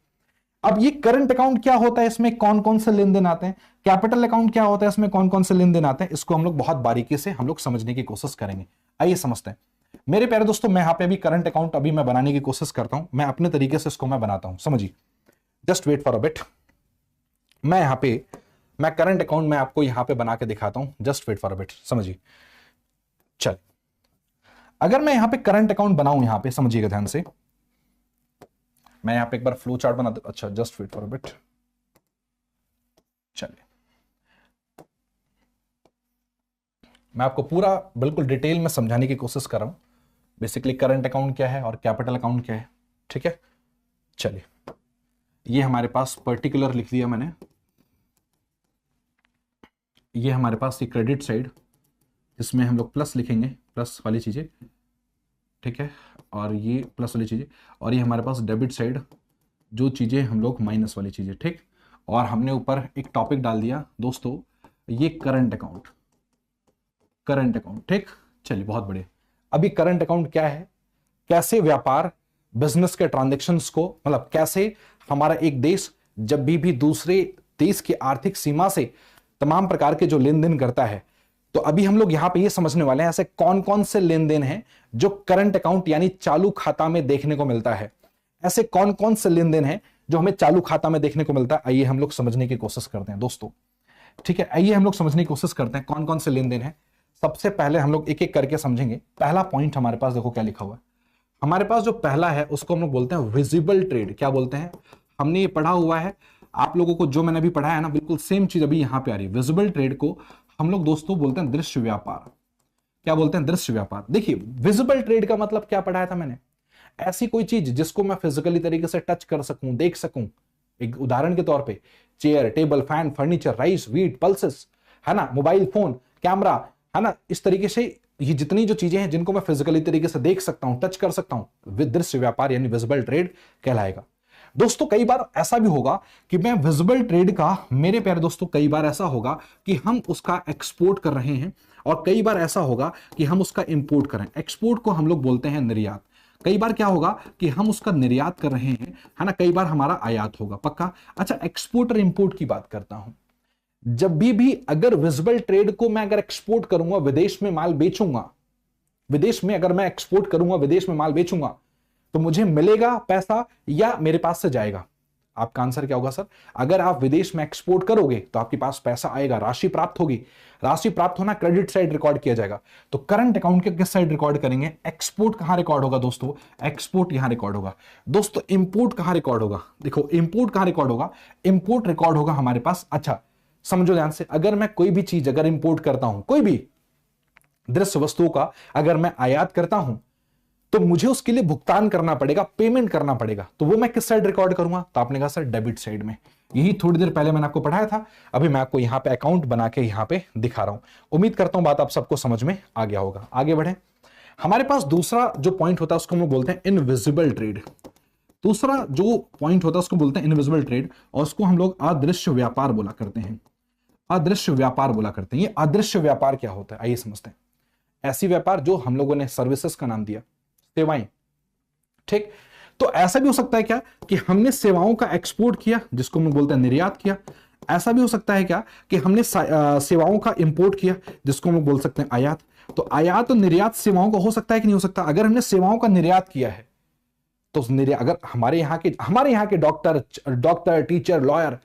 अब ये करंट अकाउंट क्या होता है, इसमें कौन कौन से लेन देन आते हैं, कैपिटल अकाउंट क्या होता है, इसमें कौन कौन से लेन देन आते हैं, इसको हम लोग बहुत बारीकी से हम लोग समझने की कोशिश करेंगे। आइए समझते हैं मेरे प्यारे दोस्तों। मैं यहां पे अभी करंट अकाउंट अभी मैं बनाने की कोशिश करता हूं, मैं अपने तरीके से इसको मैं बनाता हूं, समझिए। Just wait for a bit. मैं करंट अकाउंट मैं आपको यहां पे बना के दिखाता हूं, just wait for a bit, समझिए। चल, अगर मैं यहां पे करंट अकाउंट बनाऊं, यहां पे समझिएगा ध्यान से, मैं यहां पे एक बार फ्लो चार्ट बना दूं। अच्छा, just wait for a bit. चलिए, मैं आपको पूरा बिल्कुल डिटेल में समझाने की कोशिश कर रहा हूं, बेसिकली करंट अकाउंट क्या है और कैपिटल अकाउंट क्या है, ठीक है। चलिए, ये हमारे पास पर्टिकुलर लिख दिया मैंने, ये हमारे पास ये क्रेडिट साइड, इसमें हम लोग प्लस लिखेंगे, प्लस वाली चीजें, ठीक है, और ये प्लस वाली चीजें, और ये हमारे पास डेबिट साइड, जो चीजें हम लोग माइनस वाली चीजें, ठीक। और हमने ऊपर एक टॉपिक डाल दिया दोस्तों, ये करंट अकाउंट, ठीक। चलिए, बहुत बढ़िया। अभी करंट अकाउंट क्या है, कैसे व्यापार बिजनेस के ट्रांजैक्शंस को, मतलब कैसे हमारा एक देश जब भी दूसरे देश की आर्थिक सीमा से तमाम प्रकार के जो लेन देन करता है, तो अभी हम लोग यहां पे ये समझने वाले हैं ऐसे कौन कौन से लेन देन हैं जो करंट अकाउंट यानी चालू खाता में देखने को मिलता है। ऐसे कौन कौन से लेन देन हैं जो हमें चालू खाता में देखने को मिलता है, आइए हम लोग समझने की कोशिश करते हैं दोस्तों, ठीक है। आइए हम लोग समझने की कोशिश करते हैं कौन कौन से लेन देन है। सबसे पहले हम लोग एक एक करके समझेंगे। पहला पॉइंट हमारे पास देखो क्या लिखा हुआ है, हमारे पास जो पहला है उसको हम लोग बोलते हैं विजिबल ट्रेड। क्या बोलते हैं, हमने ये पढ़ा हुआ है, आप लोगों को जो मैंने अभी पढ़ाया है ना, बिल्कुल सेम चीज अभी यहां पे आ रही है। विजिबल ट्रेड को हम लोग दोस्तों बोलते हैं दृश्य व्यापार। क्या बोलते हैं, दृश्य व्यापार। देखिए, विजिबल ट्रेड का मतलब क्या पढ़ाया था मैंने, ऐसी कोई चीज जिसको मैं फिजिकली तरीके से टच कर सकूं, देख सकूं। एक उदाहरण के तौर पे chair, table, fan, furniture, rice, wheat, pulses, है ना, मोबाइल फोन, कैमरा, है ना, इस तरीके से ये जितनी जो चीजें हैं जिनको मैं फिजिकली तरीके से देख सकता हूं, टच कर सकता हूं, दृश्य व्यापार यानी विजिबल ट्रेड कहलाएगा। दोस्तों कई बार ऐसा भी होगा कि मैं विजिबल ट्रेड का, मेरे प्यारे दोस्तों, कई बार ऐसा होगा कि हम उसका एक्सपोर्ट कर रहे हैं, और कई बार ऐसा होगा कि हम उसका इंपोर्ट करें। एक्सपोर्ट को हम लोग बोलते हैं निर्यात। कई बार क्या होगा कि हम उसका निर्यात कर रहे हैं, है ना, कई बार हमारा आयात होगा, पक्का। अच्छा, एक्सपोर्ट और इंपोर्ट की बात करता हूं। जब भी अगर विजिबल ट्रेड को मैं अगर एक्सपोर्ट करूंगा, विदेश में माल बेचूंगा, विदेश में अगर मैं एक्सपोर्ट करूंगा, विदेश में माल बेचूंगा, तो मुझे मिलेगा पैसा या मेरे पास से जाएगा। आपका आंसर क्या होगा सर? अगर आप विदेश में एक्सपोर्ट करोगे तो आपके पास पैसा आएगा, राशि प्राप्त होगी। राशि प्राप्त होना क्रेडिट साइड रिकॉर्ड किया जाएगा। तो करंट अकाउंट के किस साइड रिकॉर्ड करेंगे? एक्सपोर्ट कहां रिकॉर्ड होगा दोस्तों? एक्सपोर्ट यहां रिकॉर्ड होगा। दोस्तों इंपोर्ट कहां रिकॉर्ड होगा? देखो इंपोर्ट कहां रिकॉर्ड होगा? इंपोर्ट रिकॉर्ड होगा हमारे पास, अच्छा समझो ध्यान से, अगर मैं कोई भी चीज अगर इंपोर्ट करता हूं, कोई भी दृश्य वस्तुओं का अगर मैं आयात करता हूं, तो मुझे उसके लिए भुगतान करना पड़ेगा, पेमेंट करना पड़ेगा। तो वो मैं किस साइड रिकॉर्ड करूंगा? तो आपने कहा सर डेबिट साइड में। यही थोड़ी देर पहले मैंने आपको पढ़ाया था, अभी मैं आपको यहां पे अकाउंट बना के यहां पे दिखा रहा हूं। उम्मीद करता हूं बात आप सबको समझ में आ गया होगा। आगे बढ़े, हमारे पास दूसरा जो पॉइंट होता है उसको हम लोग बोलते हैं इनविजिबल ट्रेड। दूसरा जो पॉइंट होता है उसको बोलते हैं इनविजिबल ट्रेड, और उसको हम लोग अदृश्य व्यापार बोला करते हैं। अदृश्य व्यापार बोला करते हैं। ये अदृश्य व्यापार क्या होता है आइए समझते हैं। ऐसी व्यापार जो हम लोगों ने सर्विसेज का नाम दिया, सेवाएं, ठीक। तो ऐसा भी हो सकता है क्या कि हमने सेवाओं का एक्सपोर्ट किया, जिसको हम बोलते हैं निर्यात किया। ऐसा भी हो सकता है क्या कि हमने सेवाओं का इंपोर्ट किया, जिसको हम बोल सकते हैं आयात। तो आयात और निर्यात सेवाओं का हो सकता है कि नहीं हो सकता? अगर हमने सेवाओं का निर्यात किया है तो अगर हमारे यहाँ के डॉक्टर, टीचर, लॉयर,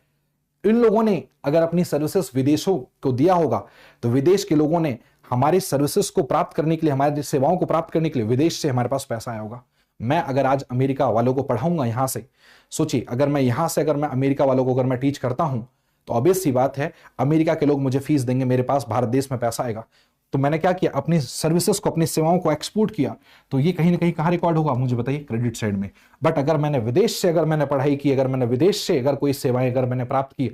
इन लोगों ने अगर अपनी सर्विसेज विदेशों को दिया होगा, तो विदेश के लोगों ने हमारी सर्विसेज को प्राप्त करने के लिए, हमारी सेवाओं को प्राप्त करने के लिए विदेश से हमारे पास पैसा आया होगा। मैं अगर आज अमेरिका वालों को पढ़ाऊंगा यहां से, सोचिए अगर मैं यहां से अगर मैं अमेरिका वालों को अगर मैं टीच करता हूं, तो ऑब्वियस सी बात है अमेरिका के लोग मुझे फीस देंगे, मेरे पास भारत देश में पैसा आएगा। तो मैंने क्या किया? अपनी सर्विसेज को, अपनी सेवाओं को एक्सपोर्ट किया। तो ये कहीं ना कहीं कहां रिकॉर्ड होगा? मुझे बताइए, क्रेडिट साइड में। बट अगर मैंने विदेश से अगर मैंने पढ़ाई की, अगर मैंने विदेश से अगर कोई सेवाएं अगर मैंने प्राप्त की,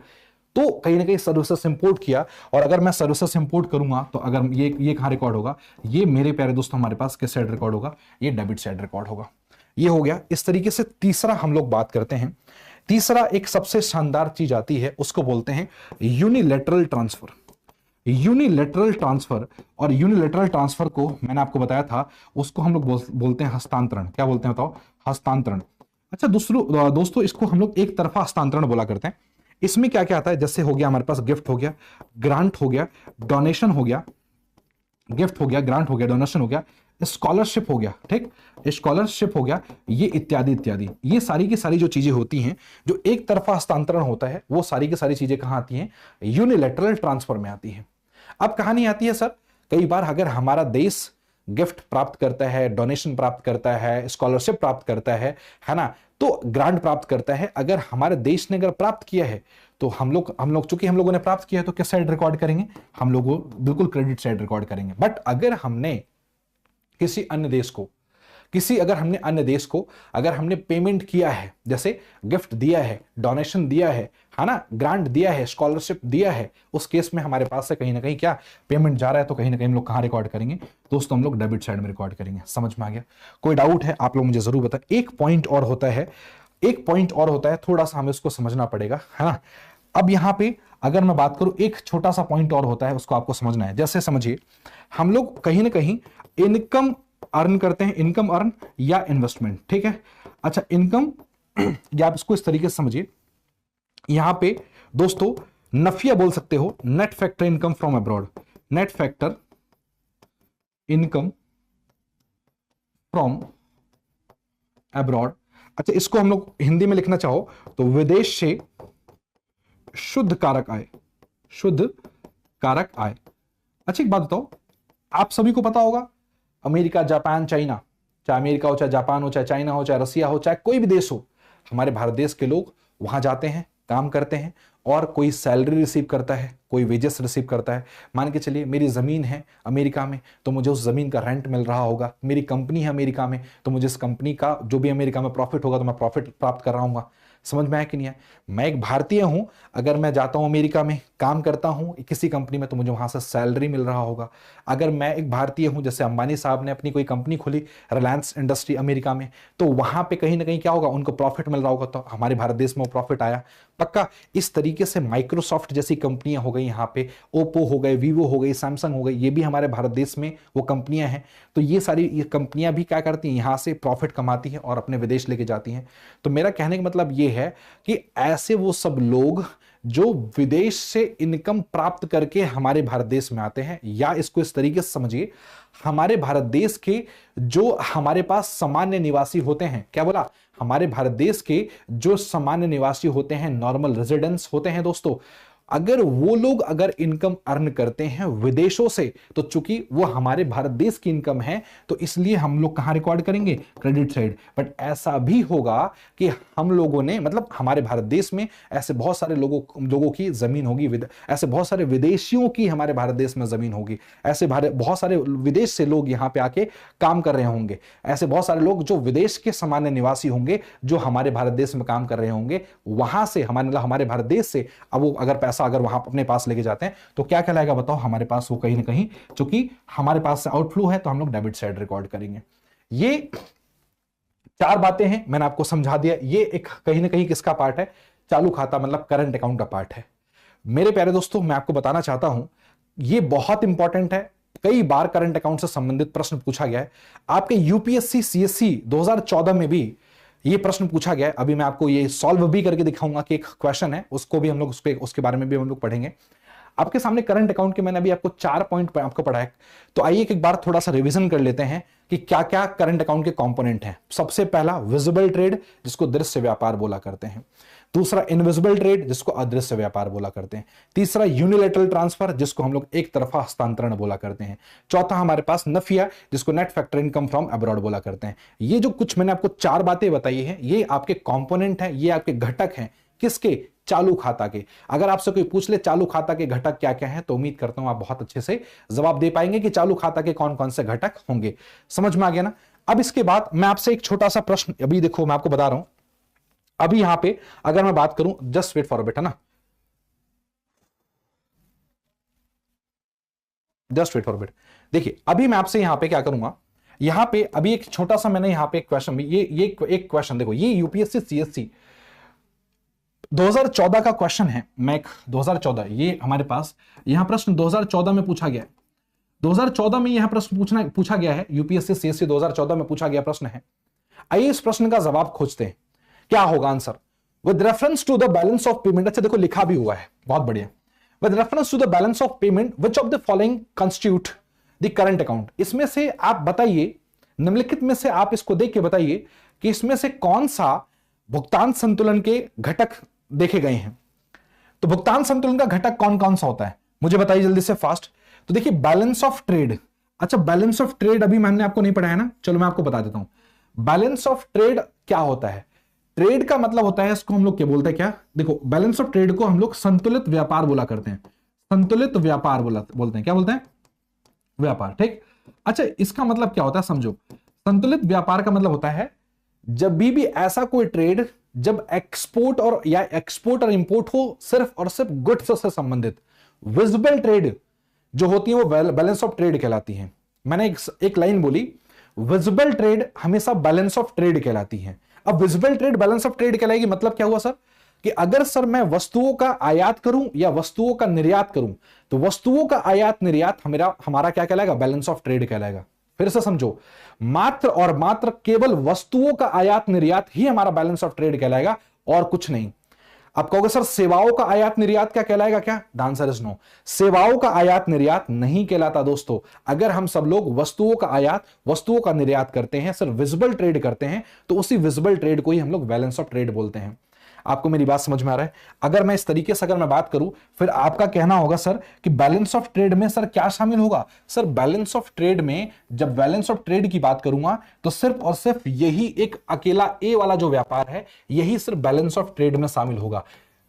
तो कहीं ना कहीं सर्विसेज इंपोर्ट किया, और अगर मैं सर्विसेज इंपोर्ट करूंगा तो अगर ये कहां रिकॉर्ड होगा? ये मेरे प्यारे दोस्तों हमारे पास किस साइड रिकॉर्ड होगा? ये डेबिट साइड रिकॉर्ड होगा। ये हो गया। इस तरीके से तीसरा हम लोग बात करते हैं। तीसरा एक सबसे शानदार चीज आती है, उसको बोलते हैं यूनिलैटरल ट्रांसफर। यूनिलैटरल ट्रांसफर, और यूनिलैटरल ट्रांसफर को मैंने आपको बताया था, उसको हम लोग बोलते हैं हस्तांतरण। क्या बोलते हैं बताओ? हस्तांतरण। अच्छा दोस्तों इसको हम लोग एक तरफा हस्तांतरण बोला करते हैं। इसमें क्या क्या आता है? जैसे हो गया हमारे पास गिफ्ट हो गया, ग्रांट हो गया, डोनेशन हो गया, गिफ्ट हो गया, ग्रांट हो गया, डोनेशन हो गया, स्कॉलरशिप हो गया, ठीक, स्कॉलरशिप हो गया, ये इत्यादि इत्यादि। ये सारी की सारी जो चीजें होती हैं, जो एक तरफा हस्तांतरण होता है, वो सारी की सारी चीजें कहां आती हैं? यूनिलैटरल ट्रांसफर में आती है। अब कहानी आती है सर, कई बार अगर हमारा देश गिफ्ट प्राप्त करता है, डोनेशन प्राप्त करता है, स्कॉलरशिप प्राप्त करता है ना, तो ग्रांट प्राप्त करता है, अगर हमारे देश ने अगर प्राप्त किया है, तो हम लोग चूंकि हम लोगों ने प्राप्त किया है, तो किस साइड रिकॉर्ड करेंगे? हम लोग बिल्कुल क्रेडिट साइड रिकॉर्ड करेंगे। बट अगर हमने किसी अन्य देश को अगर हमने पेमेंट किया है, जैसे गिफ्ट दिया है, डोनेशन दिया है ना, ग्रांट दिया है, स्कॉलरशिप दिया है, उस केस में हमारे पास से कहीं ना कहीं क्या पेमेंट जा रहा है, तो कहीं ना कहीं हम लोग कहां रिकॉर्ड करेंगे दोस्तों? हम लोग डेबिट साइड में रिकॉर्ड करेंगे। समझ में आ गया? कोई डाउट है आप लोग मुझे जरूर बताएं। एक पॉइंट और होता है, थोड़ा सा हमें उसको समझना पड़ेगा, है ना। अब यहां पे अगर मैं बात करूं, एक छोटा सा पॉइंट और होता है, उसको आपको समझना है। जैसे समझिए हम लोग कहीं ना कहीं इनकम अर्न करते हैं, इनकम अर्न या इन्वेस्टमेंट, ठीक है। अच्छा इनकम, या आप इसको इस तरीके से समझिए, यहां पे दोस्तों नफिया बोल सकते हो, net factor income from abroad, net factor income from abroad. अच्छा इसको हम लोग हिंदी में लिखना चाहो तो विदेश से शुद्ध कारक आय, शुद्ध कारक आय। अच्छा एक बात बताओ, आप सभी को पता होगा अमेरिका, जापान, चाइना, चाहे अमेरिका हो, चाहे जापान हो, चाहे चाइना हो, चाहे रसिया हो, चाहे कोई भी देश हो, हमारे भारत देश के लोग वहां जाते हैं, काम करते हैं, और कोई सैलरी रिसीव करता है, कोई वेजेस रिसीव करता है। मान के चलिए मेरी जमीन है अमेरिका में, तो मुझे उस जमीन का रेंट मिल रहा होगा। मेरी कंपनी है अमेरिका में, तो मुझे इस कंपनी का जो भी अमेरिका में प्रॉफिट होगा, तो मैं प्रॉफिट प्राप्त कर रहा हूँ। समझ में आया कि नहीं है? मैं एक भारतीय हूं, अगर मैं जाता हूं अमेरिका में, काम करता हूं किसी कंपनी में, तो मुझे वहां से सैलरी मिल रहा होगा। अगर मैं एक भारतीय हूं, जैसे अंबानी साहब ने अपनी कोई कंपनी खोली, रिलायंस इंडस्ट्री अमेरिका में, तो वहां पे कहीं ना कहीं क्या होगा? उनको प्रॉफिट मिल रहा होगा, तो हमारे भारत देश में वो प्रॉफिट आया। पक्का इस तरीके से माइक्रोसॉफ्ट जैसी कंपनियां हो गई यहाँ पे, ओप्पो हो गए, वीवो हो गई, सैमसंग हो गई, ये भी हमारे भारत देश में वो कंपनियां हैं। तो ये सारी कंपनियां भी क्या करती हैं? यहाँ से प्रॉफिट कमाती हैं और अपने विदेश लेके जाती हैं। तो मेरा कहने का मतलब ये है कि ऐसे वो सब लोग जो विदेश से इनकम प्राप्त करके हमारे भारत देश में आते हैं, या इसको इस तरीके से समझिए, हमारे भारत देश के जो हमारे पास सामान्य निवासी होते हैं, क्या बोला? हमारे भारत देश के जो सामान्य निवासी होते हैं, नॉर्मल रेजिडेंट्स होते हैं दोस्तों, अगर वो लोग अगर इनकम अर्न करते हैं विदेशों से, तो चूंकि वो हमारे भारत देश की इनकम है, तो इसलिए हम लोग कहां रिकॉर्ड करेंगे, क्रेडिट साइड। बट ऐसा भी होगा कि हम लोगों ने, मतलब हमारे भारत देश में ऐसे बहुत सारे लोगों की जमीन होगी, ऐसे बहुत सारे विदेशियों की हमारे भारत देश में जमीन होगी, ऐसे बहुत सारे विदेश से लोग यहां पे आके काम कर रहे होंगे, ऐसे बहुत सारे लोग जो विदेश के सामान्य निवासी होंगे जो हमारे भारत देश में काम कर रहे होंगे, वहां से हमारे भारत देश से अब वो अगर पैसा अगर वहां अपने पास लेके जाते हैं तो क्या कहलाएगा बताओ, हमारे पास वो कहीं ना कहीं, क्योंकि हमारे पास से आउटफ्लो है तो हम लोग डेबिट साइड रिकॉर्ड करेंगे। ये 4 बातें हैं, मैंने आपको समझा दिया। ये एक कहीं ना कहीं किसका पार्ट है, चालू खाता मतलब करंट अकाउंट का पार्ट है। मेरे प्यारे दोस्तों, मैं आपको बताना चाहता हूं, ये बहुत इंपॉर्टेंट है, कई बार करंट अकाउंट से संबंधित प्रश्न पूछा गया है। आपके यूपीएससी सीएससी 2014 में भी ये प्रश्न पूछा गया है। अभी मैं आपको ये सॉल्व भी करके दिखाऊंगा कि एक क्वेश्चन है, उसको भी हम लोग उसके बारे में भी हम लोग पढ़ेंगे। आपके सामने करंट अकाउंट के मैंने अभी आपको 4 पॉइंट आपको पढ़ाया, तो आइए एक बार थोड़ा सा रिवीजन कर लेते हैं कि क्या क्या करंट अकाउंट के कंपोनेंट हैं। सबसे पहला विजिबल ट्रेड, जिसको दृश्य व्यापार बोला करते हैं। दूसरा इनविजिबल ट्रेड, जिसको अदृश्य व्यापार बोला करते हैं। तीसरा यूनिलैटरल ट्रांसफर, जिसको हम लोग एक तरफा हस्तांतरण बोला करते हैं। चौथा हमारे पास नफिया, जिसको net factor income from abroad बोला करते हैं। ये जो कुछ मैंने आपको 4 बातें बताई हैं, ये आपके कंपोनेंट हैं, ये आपके घटक हैं, किसके, चालू खाता के। अगर आपसे कोई पूछ ले चालू खाता के घटक क्या क्या हैं, तो उम्मीद करता हूं आप बहुत अच्छे से जवाब दे पाएंगे कि चालू खाता के कौन कौन से घटक होंगे। समझ में आ गया ना। अब इसके बाद मैं आपसे एक छोटा सा प्रश्न, अभी देखो मैं आपको बता रहा हूं, अभी यहां पे अगर मैं बात करूं, just wait for a bit, है ना, just wait for a bit. देखिए अभी मैं आपसे यहां पे क्या करूंगा, यहां पे अभी एक छोटा सा मैंने यहां पे एक क्वेश्चन, ये एक क्वेश्चन देखो, ये यूपीएससी सीएससी 2014 का क्वेश्चन है। मैं 2014, ये हमारे पास यहां प्रश्न 2014 में पूछा गया है। 2014 में यह प्रश्न पूछा गया है, यूपीएससी सीएससी 2014 में पूछा गया प्रश्न है। आइए इस प्रश्न का जवाब खोजते हैं, क्या होगा answer. With reference to the balance of payment, अच्छा देखो लिखा भी हुआ है, बहुत बढ़िया। With reference to the balance of payment which of the following constitute the current account, इसमें से आप बताइए, निम्नलिखित में से आप इसको देख के बताइए कि इसमें से कौन सा भुगतान संतुलन के घटक देखे गए हैं। तो भुगतान संतुलन का घटक कौन कौन सा होता है, मुझे बताइए जल्दी से फास्ट। तो देखिए बैलेंस ऑफ ट्रेड, अच्छा बैलेंस ऑफ ट्रेड अभी मैंने आपको नहीं पढ़ाया ना, चलो मैं आपको बता देता हूं। बैलेंस ऑफ ट्रेड क्या होता है, ट्रेड का मतलब होता है, इसको हम लोग क्या बोलते हैं, क्या देखो, बैलेंस ऑफ ट्रेड को हम लोग संतुलित व्यापार बोला करते हैं, संतुलित व्यापार बोलते हैं, क्या बोलते हैं, व्यापार, ठीक। अच्छा इसका मतलब क्या होता है समझो, संतुलित व्यापार का मतलब होता है जब भी ऐसा कोई ट्रेड जब एक्सपोर्ट और इंपोर्ट हो सिर्फ और सिर्फ गुड्स से संबंधित। विजिबल ट्रेड जो होती है वो बैलेंस ऑफ ट्रेड कहलाती है। मैंने एक लाइन बोली, विजिबल ट्रेड हमेशा बैलेंस ऑफ ट्रेड कहलाती है। अब visible trade balance of trade कहलाएगी, मतलब क्या हुआ सर, कि अगर सर मैं वस्तुओं का आयात करूं या वस्तुओं का निर्यात करूं, तो वस्तुओं का आयात निर्यात हमारा क्या कहलाएगा, बैलेंस ऑफ ट्रेड कहलाएगा। फिर से समझो, मात्र और मात्र केवल वस्तुओं का आयात निर्यात ही हमारा बैलेंस ऑफ ट्रेड कहलाएगा और कुछ नहीं। आप कहोगे सर सेवाओं का आयात निर्यात क्या कहलाएगा, क्या, द आंसर इज नो, सेवाओं का आयात निर्यात नहीं कहलाता दोस्तों। अगर हम सब लोग वस्तुओं का आयात वस्तुओं का निर्यात करते हैं, सिर्फ विजिबल ट्रेड करते हैं, तो उसी विजिबल ट्रेड को ही हम लोग बैलेंस ऑफ ट्रेड बोलते हैं। आपको मेरी बात समझ में आ रहा है। अगर मैं इस तरीके से अगर मैं बात करूं, फिर आपका कहना होगा सर कि बैलेंस ऑफ ट्रेड में सर क्या शामिल होगा। सर बैलेंस ऑफ ट्रेड में जब बैलेंस ऑफ ट्रेड की बात करूंगा तो सिर्फ और सिर्फ यही एक अकेला ए वाला जो व्यापार है यही सिर्फ बैलेंस ऑफ ट्रेड में शामिल होगा।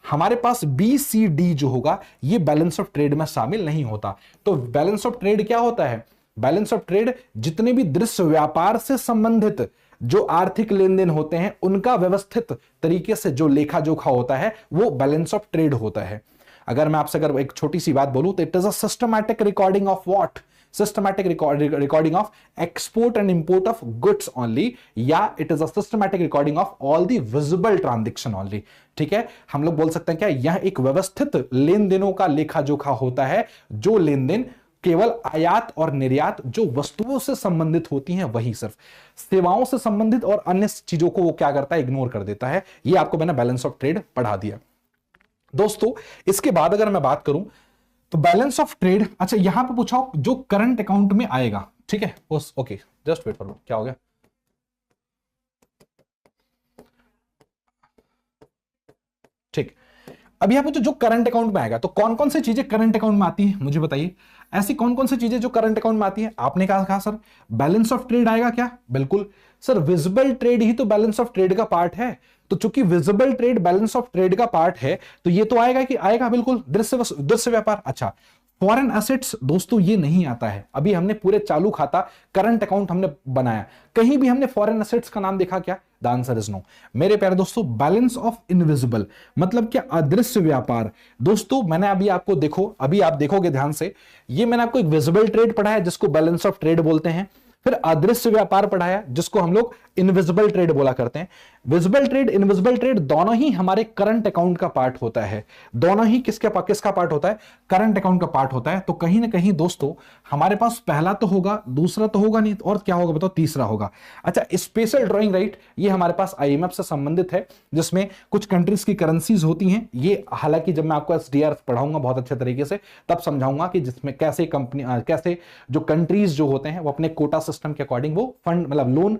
हमारे पास बी सी डी जो होगा ये बैलेंस ऑफ ट्रेड में शामिल नहीं होता। तो बैलेंस ऑफ ट्रेड क्या होता है, बैलेंस ऑफ ट्रेड जितने भी दृश्य व्यापार से संबंधित जो आर्थिक लेन देन होते हैं उनका व्यवस्थित तरीके से जो लेखा जोखा होता है वो बैलेंस ऑफ ट्रेड होता है। अगर मैं आपसे अगर एक छोटी सी बात बोलूं तो it is a systematic recording of what, systematic recording of export and import of goods only, या it is a systematic recording of all the visible transaction only. ठीक है, हम लोग बोल सकते हैं क्या यह एक व्यवस्थित लेन देनों का लेखा जोखा होता है, जो लेन देन केवल आयात और निर्यात जो वस्तुओं से संबंधित होती हैं वही, सिर्फ सेवाओं से संबंधित और अन्य चीजों को वो क्या करता है, इग्नोर कर देता है। ये आपको मैंने बैलेंस ऑफ ट्रेड पढ़ा दिया दोस्तों। इसके बाद अगर मैं बात करूं तो बैलेंस ऑफ ट्रेड, अच्छा यहां पे पूछा जो करंट अकाउंट में आएगा, ठीक है, ओके जस्ट वेट फॉर, क्या हो गया, अब यहां पे जो करंट अकाउंट में आएगा, तो कौन कौन सी चीजें करंट अकाउंट में आती है मुझे बताइए, ऐसी कौन कौन सी चीजें जो करंट अकाउंट में आती है। आपने कहा सर बैलेंस ऑफ ट्रेड आएगा क्या, बिल्कुल सर, विजिबल ट्रेड ही तो बैलेंस ऑफ ट्रेड का पार्ट है, तो चूंकि visible trade balance of trade का पार्ट है तो ये तो आएगा कि आएगा, बिल्कुल दृश्य व्यापार। अच्छा, फॉरेन एसेट्स दोस्तों ये नहीं आता है, अभी हमने पूरे चालू खाता करंट अकाउंट हमने बनाया, कहीं भी हमने फॉरेन एसेट्स का नाम देखा क्या, द आंसर इज नो। मेरे प्यारे दोस्तों बैलेंस ऑफ इनविजिबल मतलब क्या, अदृश्य व्यापार। दोस्तों मैंने अभी आपको देखो, अभी आप देखोगे ध्यान से, ये मैंने आपको एक विजिबल ट्रेड पढ़ाया जिसको बैलेंस ऑफ ट्रेड बोलते हैं, फिर अदृश्य व्यापार पढ़ाया जिसको हम लोग इनविजिबल ट्रेड बोला करते हैं। विजिबल ट्रेड इनविजिबल ट्रेड दोनों ही हमारे करंट अकाउंट का पार्ट होता है, दोनों ही किसका पार्ट होता है, करंट अकाउंट का पार्ट होता है। तो कहीं ना कहीं दोस्तों हमारे पास पहला तो होगा, दूसरा तो होगा नहीं, और क्या होगा बताओ, तीसरा होगा। अच्छा, स्पेशल ड्राइंग राइट ये हमारे पास आईएमएफ से संबंधित है, जिसमें कुछ कंट्रीज की करेंसीज होती हैं। ये हालांकि जब मैं आपको एसडीआर पढ़ाऊंगा बहुत अच्छे तरीके से तब समझाऊंगा कि जिसमें कैसे कंपनी कैसे जो कंट्रीज जो होते हैं वो अपने कोटा सिस्टम के अकॉर्डिंग वो फंड मतलब लोन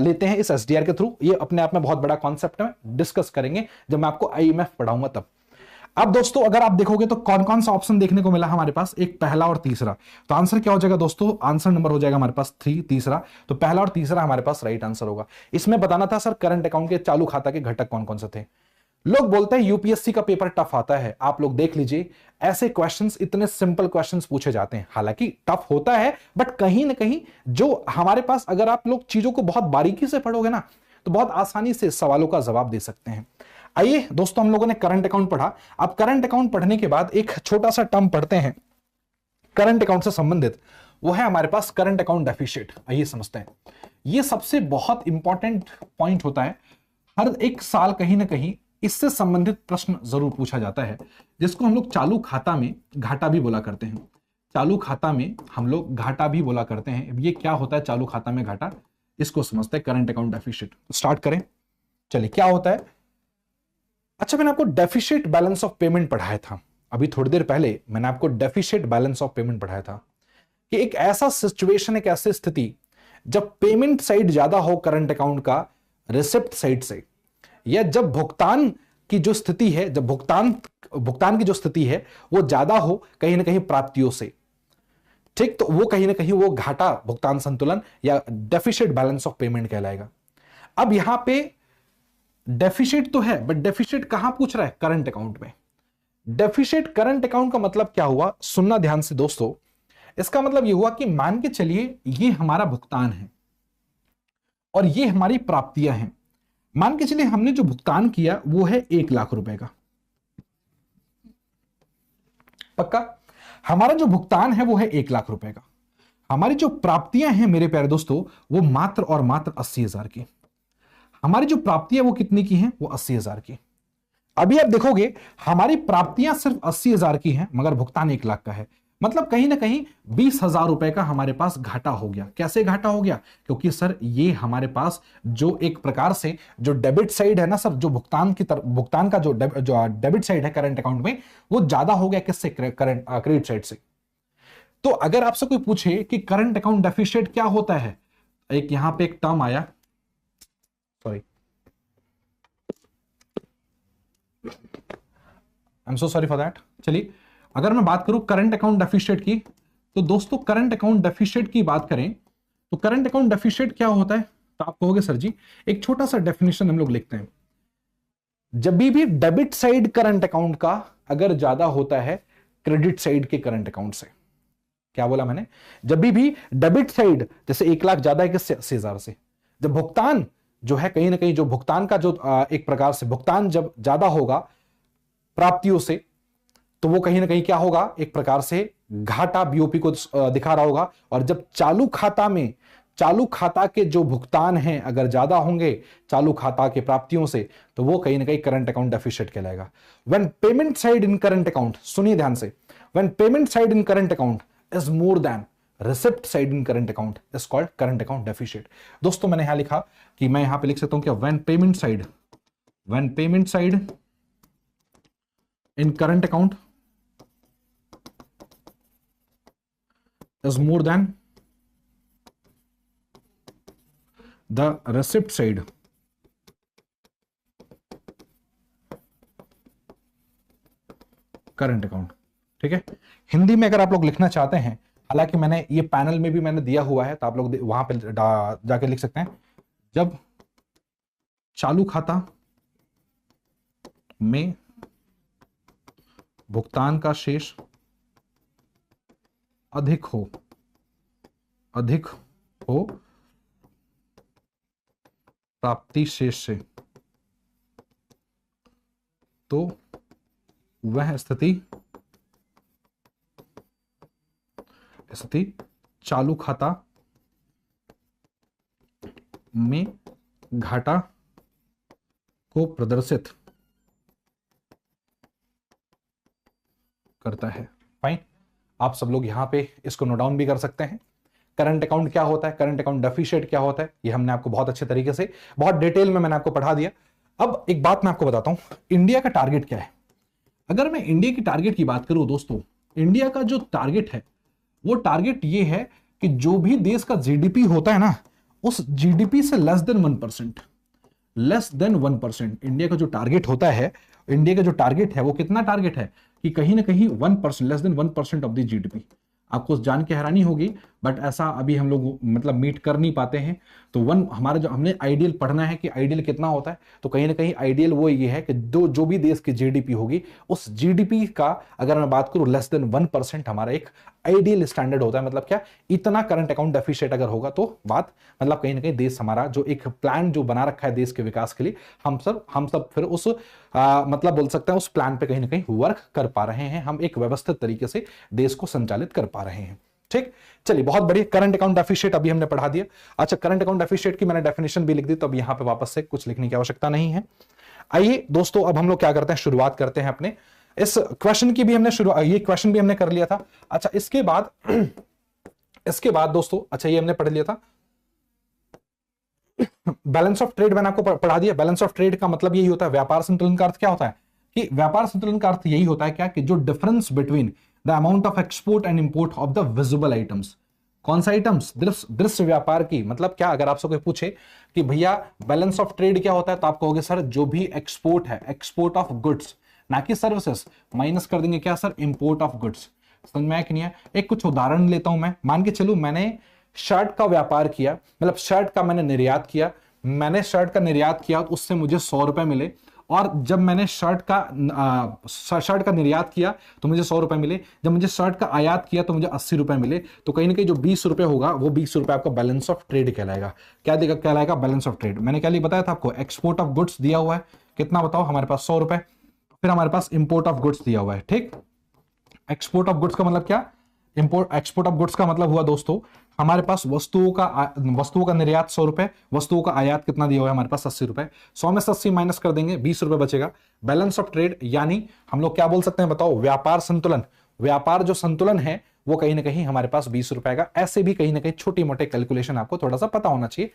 लेते हैं इस एसडीआर के थ्रू। ये अपने आप में बहुत बड़ा कॉन्सेप्ट है, डिस्कस करेंगे जब मैं आपको आईएमएफ पढ़ाऊंगा तब। अब दोस्तों अगर आप देखोगे तो कौन कौन सा ऑप्शन देखने को मिला हमारे पास, एक पहला और तीसरा, तो आंसर क्या हो जाएगा दोस्तों, आंसर नंबर हो जाएगा हमारे पास 3 तीसरा, तो पहला और तीसरा हमारे पास राइट आंसर होगा। इसमें बताना था सर करंट अकाउंट के चालू खाता के घटक कौन कौन से थे। लोग बोलते हैं यूपीएससी का पेपर टफ आता है, आप लोग देख लीजिए ऐसे क्वेश्चंस, इतने सिंपल क्वेश्चंस पूछे जाते हैं, हालांकि टफ होता है बट कहीं ना कहीं जो हमारे पास अगर आप लोग चीजों को बहुत बारीकी से पढ़ोगे ना तो बहुत आसानी से सवालों का जवाब दे सकते हैं। आइए दोस्तों हम लोगों ने करंट अकाउंट पढ़ा, अब करंट अकाउंट पढ़ने के बाद एक छोटा सा टर्म पढ़ते हैं करंट अकाउंट से संबंधित, वो है हमारे पास करंट अकाउंट डेफिसिट। आइए समझते हैं, ये सबसे बहुत इंपॉर्टेंट पॉइंट होता है, हर एक साल कहीं ना कहीं इससे संबंधित प्रश्न जरूर पूछा जाता है, जिसको हम लोग चालू खाता में घाटा भी बोला करते हैं। चालू खाता में हम लोग घाटा भी बोला करते हैं। ये क्या होता है चालू खाता में घाटा, इसको समझते हैं करंट अकाउंट डेफिसिट। स्टार्ट करें, चलिए क्या होता है। अच्छा, मैंने आपको डेफिसिट बैलेंस ऑफ पेमेंट पढ़ाया था, अभी थोड़ी देर पहले मैंने आपको डेफिसिट बैलेंस ऑफ पेमेंट पढ़ाया था कि एक ऐसा सिचुएशन, एक ऐसी स्थिति जब पेमेंट साइड ज्यादा हो करंट अकाउंट का रिसिप्ट साइड से, या जब भुगतान की जो स्थिति है, जब भुगतान की जो स्थिति है वो ज्यादा हो कहीं ना कहीं प्राप्तियों से, ठीक, तो वो कहीं ना कहीं वो घाटा भुगतान संतुलन या डेफिसिट बैलेंस ऑफ पेमेंट कहलाएगा। अब यहां पे डेफिसिट तो है बट डेफिसिट कहां पूछ रहा है, करंट अकाउंट में। डेफिसिट करंट अकाउंट का मतलब क्या हुआ, सुनना ध्यान से दोस्तों, इसका मतलब यह हुआ कि मान के चलिए ये हमारा भुगतान है और ये हमारी प्राप्तियां हैं। मान के चलिए हमने जो भुगतान किया वो है 1 लाख रुपए का, पक्का, हमारा जो भुगतान है वो है 1 लाख रुपए का। हमारी जो प्राप्तियां हैं मेरे प्यारे दोस्तों वो मात्र और मात्र 80,000 की। हमारी जो प्राप्तियां वो कितनी की हैं, वो 80,000 की। अभी आप देखोगे हमारी प्राप्तियां सिर्फ 80,000 की हैं मगर भुगतान 1 लाख का है, मतलब कहीं ना कहीं 20,000 रुपए का हमारे पास घाटा हो गया। कैसे घाटा हो गया, क्योंकि सर ये हमारे पास जो एक प्रकार से जो डेबिट साइड है ना सर, जो भुगतान की तरफ, भुगतान का जो डेबिट साइड है करंट अकाउंट में वो ज्यादा हो गया किससे, क्रेडिट साइड से। तो अगर आपसे कोई पूछे कि करंट अकाउंट डेफिसिट क्या होता है, एक यहां पे एक टर्म आया, sorry I am so sorry for that. चलिए अगर मैं बात करूं करंट अकाउंट डेफिसिट की, तो दोस्तों करंट अकाउंट डेफिसिट की बात करें तो करंट अकाउंट डेफिसिट क्या होता है, तो आप कहोगे सर जी एक छोटा सा डेफिनेशन हम लोग लिखते हैं, जब भी डेबिट साइड करंट अकाउंट का अगर ज्यादा होता है क्रेडिट साइड के करंट अकाउंट से। क्या बोला मैंने, जब भी डेबिट साइड जैसे 1 लाख ज्यादा है किससे, 80,000 से, जब भुगतान जो है कहीं ना कहीं जो भुगतान का जो एक प्रकार से भुगतान जब ज्यादा होगा प्राप्तियों से, तो वो कहीं ना कहीं क्या होगा, एक प्रकार से घाटा बीओपी को दिखा रहा होगा। और जब चालू खाता में, चालू खाता के जो भुगतान हैं अगर ज्यादा होंगे चालू खाता के प्राप्तियों से, तो वो कहीं ना कहीं करंट अकाउंट डेफिसिट कहलाएगा। When payment side in current account, सुनिए ध्यान से, when payment side in current account is more than receipt side in current account is called current account deficit. दोस्तों मैंने यहां लिखा कि मैं यहां पे लिख सकता हूं क्या, when payment side in current account is more than the receipt side current account. ठीक है, हिंदी में अगर आप लोग लिखना चाहते हैं, हालांकि मैंने ये पैनल में भी मैंने दिया हुआ है, तो आप लोग वहां पे जाके लिख सकते हैं। जब चालू खाता में भुगतान का शेष अधिक हो प्राप्ति शेष से, तो वह स्थिति चालू खाता में घाटा को प्रदर्शित करता है। फाइन, आप सब लोग यहां पे इसको नोट डाउन भी कर सकते हैं। करंट अकाउंट क्या होता है, करंट अकाउंट डेफिसिट क्या होता है, ये हमने आपको बहुत अच्छे तरीके से, बहुत डिटेल में मैंने आपको पढ़ा दिया। अब एक बात मैं आपको बताता हूं, इंडिया का टारगेट क्या है। अगर मैं इंडिया की टारगेट की बात करूं दोस्तों, इंडिया का जो टारगेट है वो टारगेट ये है कि जो भी देश का जीडीपी होता है ना, उस जीडीपी से लेस देन 1%, इंडिया का जो टारगेट होता है, इंडिया का जो टारगेट है वो कितना टारगेट है कि कहीं ना कहीं 1%, less than 1% of the GDP. आपको जान के हैरानी होगी, बट ऐसा अभी हम लोग मतलब मीट कर नहीं पाते हैं। तो हमारा जो हमने आइडियल पढ़ना है कि आइडियल कितना होता है, तो कहीं ना कहीं आइडियल वो ये है कि जो भी देश की जीडीपी होगी, उस जीडीपी का अगर मैं बात करूं लेस देन 1% हमारा एक आइडियल स्टैंडर्ड होता है। मतलब क्या, इतना करंट अकाउंट डेफिसिट अगर होगा तो बात मतलब कहीं ना कहीं देश हमारा जो एक प्लान जो बना रखा है देश के विकास के लिए, हम सब फिर उस मतलब बोल सकते हैं उस प्लान पे कहीं ना कहीं वर्क कर पा रहे हैं, हम एक व्यवस्थित तरीके से देश को संचालित कर पा रहे हैं। ठीक, चलिए बहुत बढ़िया। करंट अकाउंट डेफिसिट अभी हमने पढ़ा दिया। अच्छा, करंट अकाउंट डेफिसिट की मैंने डेफिनेशन भी लिख दी, तो अब यहां पे वापस से कुछ लिखने की आवश्यकता नहीं है। आइए दोस्तों, अब हम लोग क्या करते हैं, शुरुआत करते हैं अपने इस क्वेश्चन की भी हमने ये क्वेश्चन भी हमने कर लिया था। अच्छा, इसके बाद दोस्तों, अच्छा ये हमने पढ़ लिया था, बैलेंस ऑफ ट्रेड मैंने आपको पढ़ा दिया। बैलेंस ऑफ ट्रेड का मतलब यही होता है, व्यापार संतुलन का अर्थ क्या होता है कि व्यापार संतुलन का अर्थ यही होता है क्या कि जो difference between the amount of export and import of the visible items. कौन सा आइटम्स, दृश्य व्यापार की। मतलब क्या, अगर आपसे कोई पूछे कि भैया बैलेंस ऑफ ट्रेड क्या होता है, तो आप कहोगे सर जो भी एक्सपोर्ट है, एक्सपोर्ट ऑफ गुड्स ना कि सर्विसेज, माइनस कर देंगे क्या सर, इंपोर्ट ऑफ गुड्स। समझ में आया कि नहीं है। एक कुछ उदाहरण लेता हूं मैं, मान के चलूं मैंने शर्ट का व्यापार किया, मतलब शर्ट का मैंने निर्यात किया, तो उससे मुझे 100 रुपए मिले, और जब मैंने शर्ट का निर्यात किया तो मुझे 100 रुपए मिले, जब मुझे शर्ट का आयात किया तो मुझे 80 रुपए मिले। तो कहीं ना कहीं जो 20 रुपए होगा वो 20 रुपए आपका बैलेंस ऑफ ट्रेड कहलाएगा। क्या देगा, कहलाएगा बैलेंस ऑफ ट्रेड। मैंने क्या लिए बताया था आपको, एक्सपोर्ट ऑफ गुड्स दिया हुआ है, कितना बताओ, हमारे पास 100 रुपए, फिर हमारे पास इंपोर्ट ऑफ गुड्स दिया हुआ है। ठीक, एक्सपोर्ट ऑफ गुड्स का मतलब क्या, एक्सपोर्ट ऑफ गुड्स का मतलब हुआ दोस्तों, हमारे पास वस्तुओं का निर्यात 100 रुपए, वस्तुओं का आयात कितना दिया हुआ है हमारे पास 80 रुपए, 100 में से 80 माइनस कर देंगे, 20 रुपए बचेगा। बैलेंस ऑफ ट्रेड यानी हम लोग क्या बोल सकते हैं बताओ, व्यापार संतुलन। व्यापार जो संतुलन है वो कहीं ना कहीं हमारे पास 20 रुपए का। ऐसे भी कहीं ना कहीं छोटी मोटे कैलकुलेशन आपको थोड़ा सा पता होना चाहिए।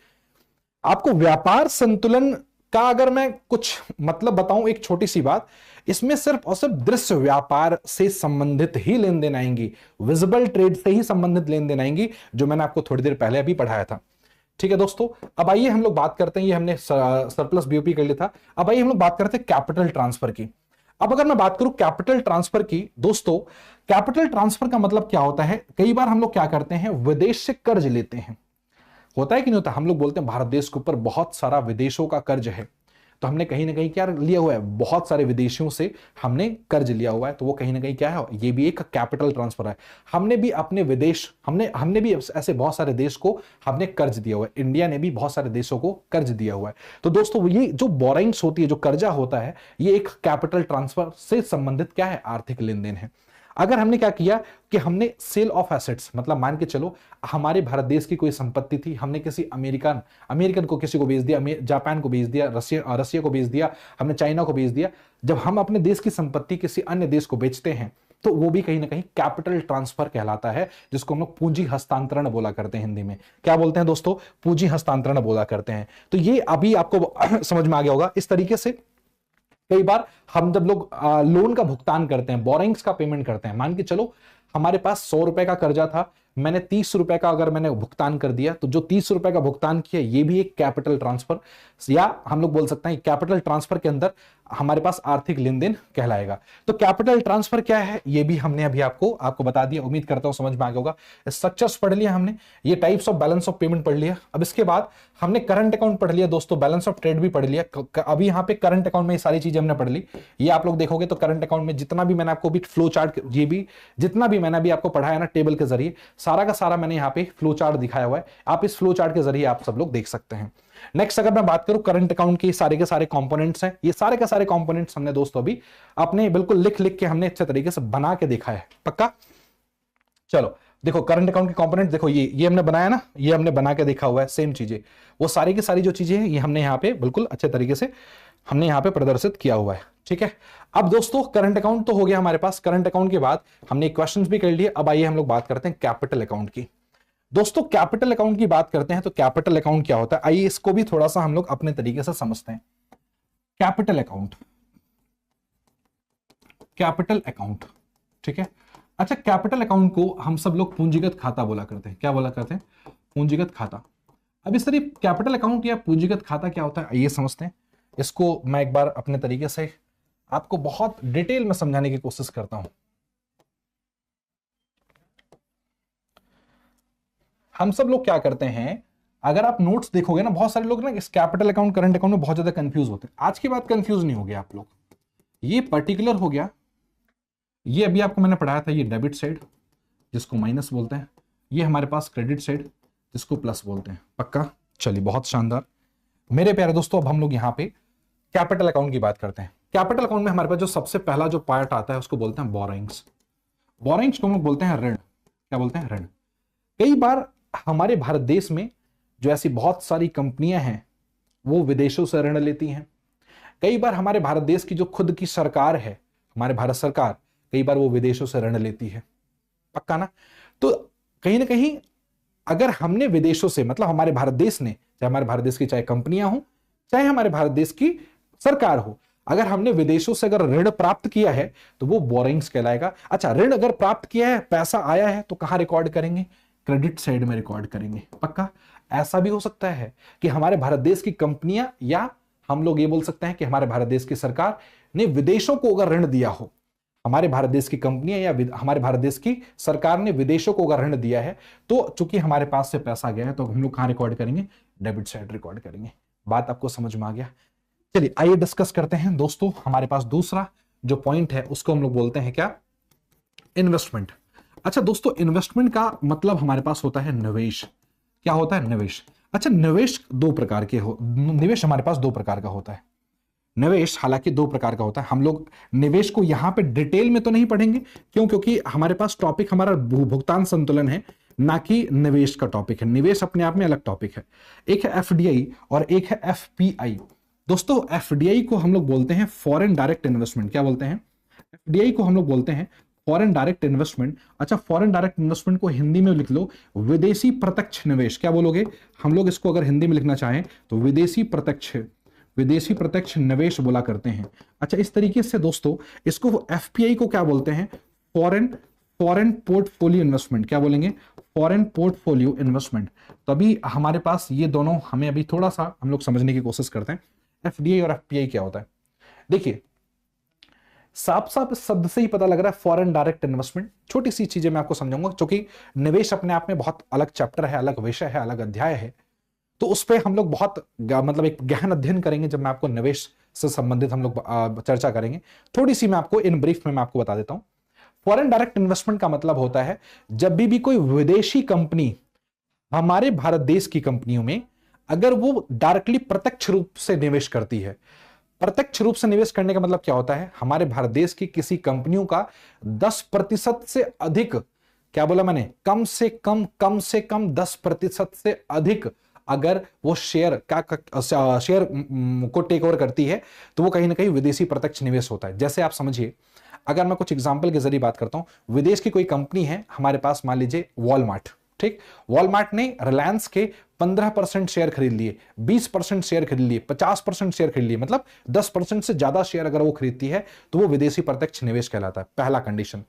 आपको व्यापार संतुलन का अगर मैं कुछ मतलब बताऊं, एक छोटी सी बात, इसमें सिर्फ और सिर्फ दृश्य व्यापार से संबंधित ही लेन देन आएंगी, विजिबल ट्रेड से ही संबंधित लेन देन आएंगी, जो मैंने आपको थोड़ी देर पहले अभी पढ़ाया था। ठीक है दोस्तों, अब आइए हम लोग बात करते हैं, ये हमने सरप्लस बीओपी कर लिया था। अब आइए हम लोग बात करते हैं कैपिटल ट्रांसफर की। अब अगर मैं बात करूं कैपिटल ट्रांसफर की दोस्तों, कैपिटल ट्रांसफर का मतलब क्या होता है, कई बार हम लोग क्या करते हैं, विदेश से कर्ज लेते हैं। होता है कि नहीं होता, हम लोग बोलते हैं भारत देश के ऊपर बहुत सारा विदेशों का कर्ज है, तो हमने कहीं ना कहीं क्या लिया हुआ है, बहुत सारे विदेशियों से हमने कर्ज लिया हुआ है, तो वो कहीं ना कहीं क्या है, ये भी एक कैपिटल ट्रांसफर है। हमने भी अपने विदेश, हमने भी ऐसे बहुत सारे देश को हमने कर्ज दिया हुआ है, इंडिया ने भी बहुत सारे देशों को कर्ज दिया हुआ है। तो दोस्तों ये जो बोरिंग्स होती है, जो कर्जा होता है, ये एक कैपिटल ट्रांसफर से संबंधित क्या है, आर्थिक लेन देन है। अगर हमने क्या किया कि हमने सेल ऑफ एसेट्स, मतलब मान के चलो हमारे भारत देश की कोई संपत्ति थी, हमने किसी अमेरिकन को किसी को बेच दिया, जापान को बेच दिया, रसिया को बेच दिया, हमने चाइना को बेच दिया। जब हम अपने देश की संपत्ति किसी अन्य देश को बेचते हैं तो वो भी कहीं ना कहीं कैपिटल ट्रांसफर कहलाता है, जिसको हम लोग पूंजी हस्तांतरण बोला करते हैं। हिंदी में क्या बोलते हैं दोस्तों, पूंजी हस्तांतरण बोला करते हैं। तो ये अभी आपको समझ में आ गया होगा। इस तरीके से कई बार हम जब लोग लोन का भुगतान करते हैं, बोरिंग्स का पेमेंट करते हैं, मान के चलो हमारे पास 100 रुपए का कर्जा था, मैंने 30 रुपए का अगर मैंने भुगतान कर दिया, तो जो 30 रुपए का भुगतान किया ये भी एक कैपिटल ट्रांसफर, या हम लोग बोल सकते हैं कैपिटल ट्रांसफर के अंदर हमारे पास आर्थिक लेन देन कहलाएगा। तो कैपिटल ट्रांसफर क्या है ये भी हमने अभी आपको बता दिया, उम्मीद करता हूं समझ में आ गया होगा। स्ट्रक्चर्स पढ़ लिया हमने, ये types of balance of payment पढ़ लिया। अब इसके बाद हमने करंट अकाउंट पढ़ लिया दोस्तों, बैलेंस ऑफ ट्रेड भी पढ़ लिया। अभी यहाँ पे करंट अकाउंट में ये सारी चीजें हमने पढ़ ली। ये आप लोग देखोगे तो करंट अकाउंट में जितना भी मैंने आपको भी फ्लो चार्ट, ये भी जितना भी मैंने अभी आपको पढ़ाया ना टेबल के जरिए, सारा का सारा मैंने यहाँ पे फ्लो चार्ट दिखाया हुआ है। आप इस फ्लो चार्ट के जरिए आप सब लोग देख सकते हैं। नेक्स्ट अगर मैं बात करूं करंट अकाउंट के सारे कंपोनेंट्स हैं, ये सारे के सारे कंपोनेंट्स हमने दोस्तों अभी अपने बिल्कुल लिख लिख के हमने अच्छे तरीके से बना के देखा है, पक्का। चलो देखो करंट अकाउंट के कंपोनेंट देखो, ये हमने बनाया ना, ये हमने बना के देखा हुआ है। सेम चीजें, वो सारी की सारी जो चीजें हैं ये हमने यहाँ पे बिल्कुल अच्छे तरीके से हमने यहाँ पे प्रदर्शित किया हुआ है, ठीक है। अब दोस्तों करंट अकाउंट तो हो गया हमारे पास। करंट अकाउंट के बाद हमने क्वेश्चंस भी कर लिए। अब आइए हम लोग बात करते हैं कैपिटल अकाउंट की। दोस्तों कैपिटल अकाउंट की बात करते हैं तो कैपिटल अकाउंट क्या होता है, आइए इसको भी थोड़ा सा हम लोग अपने तरीके से समझते हैं। कैपिटल अकाउंट, कैपिटल अकाउंट, ठीक है। अच्छा, कैपिटल अकाउंट को हम सब लोग पूंजीगत खाता बोला करते हैं। क्या बोला करते हैं? पूंजीगत खाता। अब इस तरह कैपिटल अकाउंट या पूंजीगत खाता क्या होता है आइए समझते हैं। इसको मैं एक बार अपने तरीके से आपको बहुत डिटेल में समझाने की कोशिश करता हूं। हम सब लोग क्या करते हैं, अगर आप नोट्स देखोगे ना, बहुत सारे लोग ना इस कैपिटल अकाउंट करंट अकाउंट में बहुत ज्यादा कंफ्यूज होते हैं। आज के बाद कंफ्यूज नहीं हो गया आप लोग। ये पर्टिकुलर हो गया, ये अभी आपको मैंने पढ़ाया था, ये डेबिट साइड जिसको माइनस बोलते हैं, ये हमारे पास क्रेडिट साइड जिसको प्लस बोलते हैं, पक्का। चलिए बहुत शानदार मेरे प्यारे दोस्तों। अब हम लोग यहाँ पे कैपिटल अकाउंट की बात करते हैं। कैपिटल अकाउंट में हमारे पास जो सबसे पहला जो पार्ट आता है उसको बोलते हैं बोरोइंग्स। बोरोइंग्स को हम लोग बोलते हैं ऋण। क्या बोलते हैं? ऋण। कई बार हमारे भारत देश में जो ऐसी बहुत सारी कंपनियां हैं वो विदेशों से ऋण लेती हैं। कई बार हमारे भारत देश की जो खुद की सरकार है, हमारे भारत सरकार, कई बार वो विदेशों से ऋण लेती है, पक्का ना। तो कहीं ना कहीं अगर हमने विदेशों से, मतलब हमारे भारत देश ने, चाहे हमारे भारत देश की चाहे कंपनियां हो, चाहे हमारे भारत देश की सरकार हो, अगर हमने विदेशों से अगर ऋण प्राप्त किया है तो वो बोरोइंग्स कहलाएगा। अच्छा, ऋण अगर प्राप्त किया है, पैसा आया है, तो कहां रिकॉर्ड करेंगे? क्रेडिट साइड में रिकॉर्ड करेंगे, पक्का। ऐसा भी हो सकता है कि हमारे भारत देश की कंपनियां, या हम लोग ये बोल सकते हैं कि हमारे भारत देश की सरकार ने विदेशों को अगर ऋण दिया हो, हमारे भारत देश की कंपनियां या हमारे भारत देश की सरकार ने विदेशों को अगर ऋण दिया है, तो चूंकि हमारे पास से पैसा गया है तो हम लोग कहां रिकॉर्ड करेंगे? डेबिट साइड रिकॉर्ड करेंगे। बात आपको समझ में आ गया? चलिए आइए डिस्कस करते हैं दोस्तों। हमारे पास दूसरा जो पॉइंट है उसको हम लोग बोलते हैं क्या? इन्वेस्टमेंट। अच्छा दोस्तों, इन्वेस्टमेंट का मतलब हमारे पास होता है निवेश। क्या होता है? निवेश। अच्छा, निवेश दो प्रकार के निवेश हमारे पास दो प्रकार का होता है। निवेश हालांकि दो प्रकार का होता है। हम लोग निवेश को यहां पे डिटेल में तो नहीं पढ़ेंगे, क्यों? क्योंकि हमारे पास टॉपिक हमारा भुगतान संतुलन है, ना कि निवेश का टॉपिक है। निवेश अपने आप में अलग टॉपिक है। एक है एफडीआई और एक है एफपीआई। दोस्तों एफडीआई को हम लोग बोलते हैं फॉरेन डायरेक्ट इन्वेस्टमेंट। क्या बोलते हैं? एफडीआई को हम लोग बोलते हैं फॉरेन डायरेक्ट इन्वेस्टमेंट। अच्छा, फॉरेन डायरेक्ट इन्वेस्टमेंट को हिंदी में लिख लो विदेशी प्रत्यक्ष निवेश। क्या बोलोगे? हम लोग इसको अगर हिंदी में लिखना चाहें तो विदेशी प्रत्यक्ष निवेश बोला करते हैं। अच्छा, इस तरीके से दोस्तों इसको एफपीआई को क्या बोलते हैं? Foreign portfolio investment. क्या बोलेंगे? Foreign portfolio investment. तो अभी हमारे पास ये दोनों हमें अभी थोड़ा सा हम लोग समझने की कोशिश करते हैं। एफडीआई और एफपीआई क्या होता है? देखिए साफ साफ इस शब्द से ही पता लग रहा है फॉरेन डायरेक्ट इन्वेस्टमेंट। छोटी सी चीजें मैं आपको समझाऊंगा, क्योंकि निवेश अपने आप में बहुत अलग चैप्टर है, अलग विषय है, अलग अध्याय है, तो उस पर हम लोग बहुत मतलब एक गहन अध्ययन करेंगे जब मैं आपको निवेश से संबंधित हम लोग चर्चा करेंगे। थोड़ी सी मैं आपको इन ब्रीफ में मैं आपको बता देता हूं। फॉरेन डायरेक्ट इन्वेस्टमेंट का मतलब होता है जब भी कोई विदेशी कंपनी हमारे भारत देश की कंपनियों में अगर वो डायरेक्टली प्रत्यक्ष रूप से निवेश करती है। प्रत्यक्ष रूप से निवेश करने का मतलब क्या होता है? हमारे भारत देश की किसी कंपनियों का 10% से अधिक, क्या बोला मैंने? कम से कम 10% से अधिक अगर वो शेयर को टेक ओवर करती है तो वो कहीं ना कहीं विदेशी प्रत्यक्ष निवेश होता है। जैसे आप समझिए, अगर मैं कुछ एग्जांपल के जरिए बात करता हूं, विदेश की कोई कंपनी है हमारे पास, मान लीजिए वॉलमार्ट, ठीक। वॉलमार्ट ने रिलायंस के 15% शेयर खरीद लिए, 20% शेयर खरीद लिए, 50% शेयर खरीद लिए, मतलब 10% से ज्यादा शेयर अगर वो खरीदती है तो वो विदेशी प्रत्यक्ष निवेश कहलाता है। पहला कंडीशन।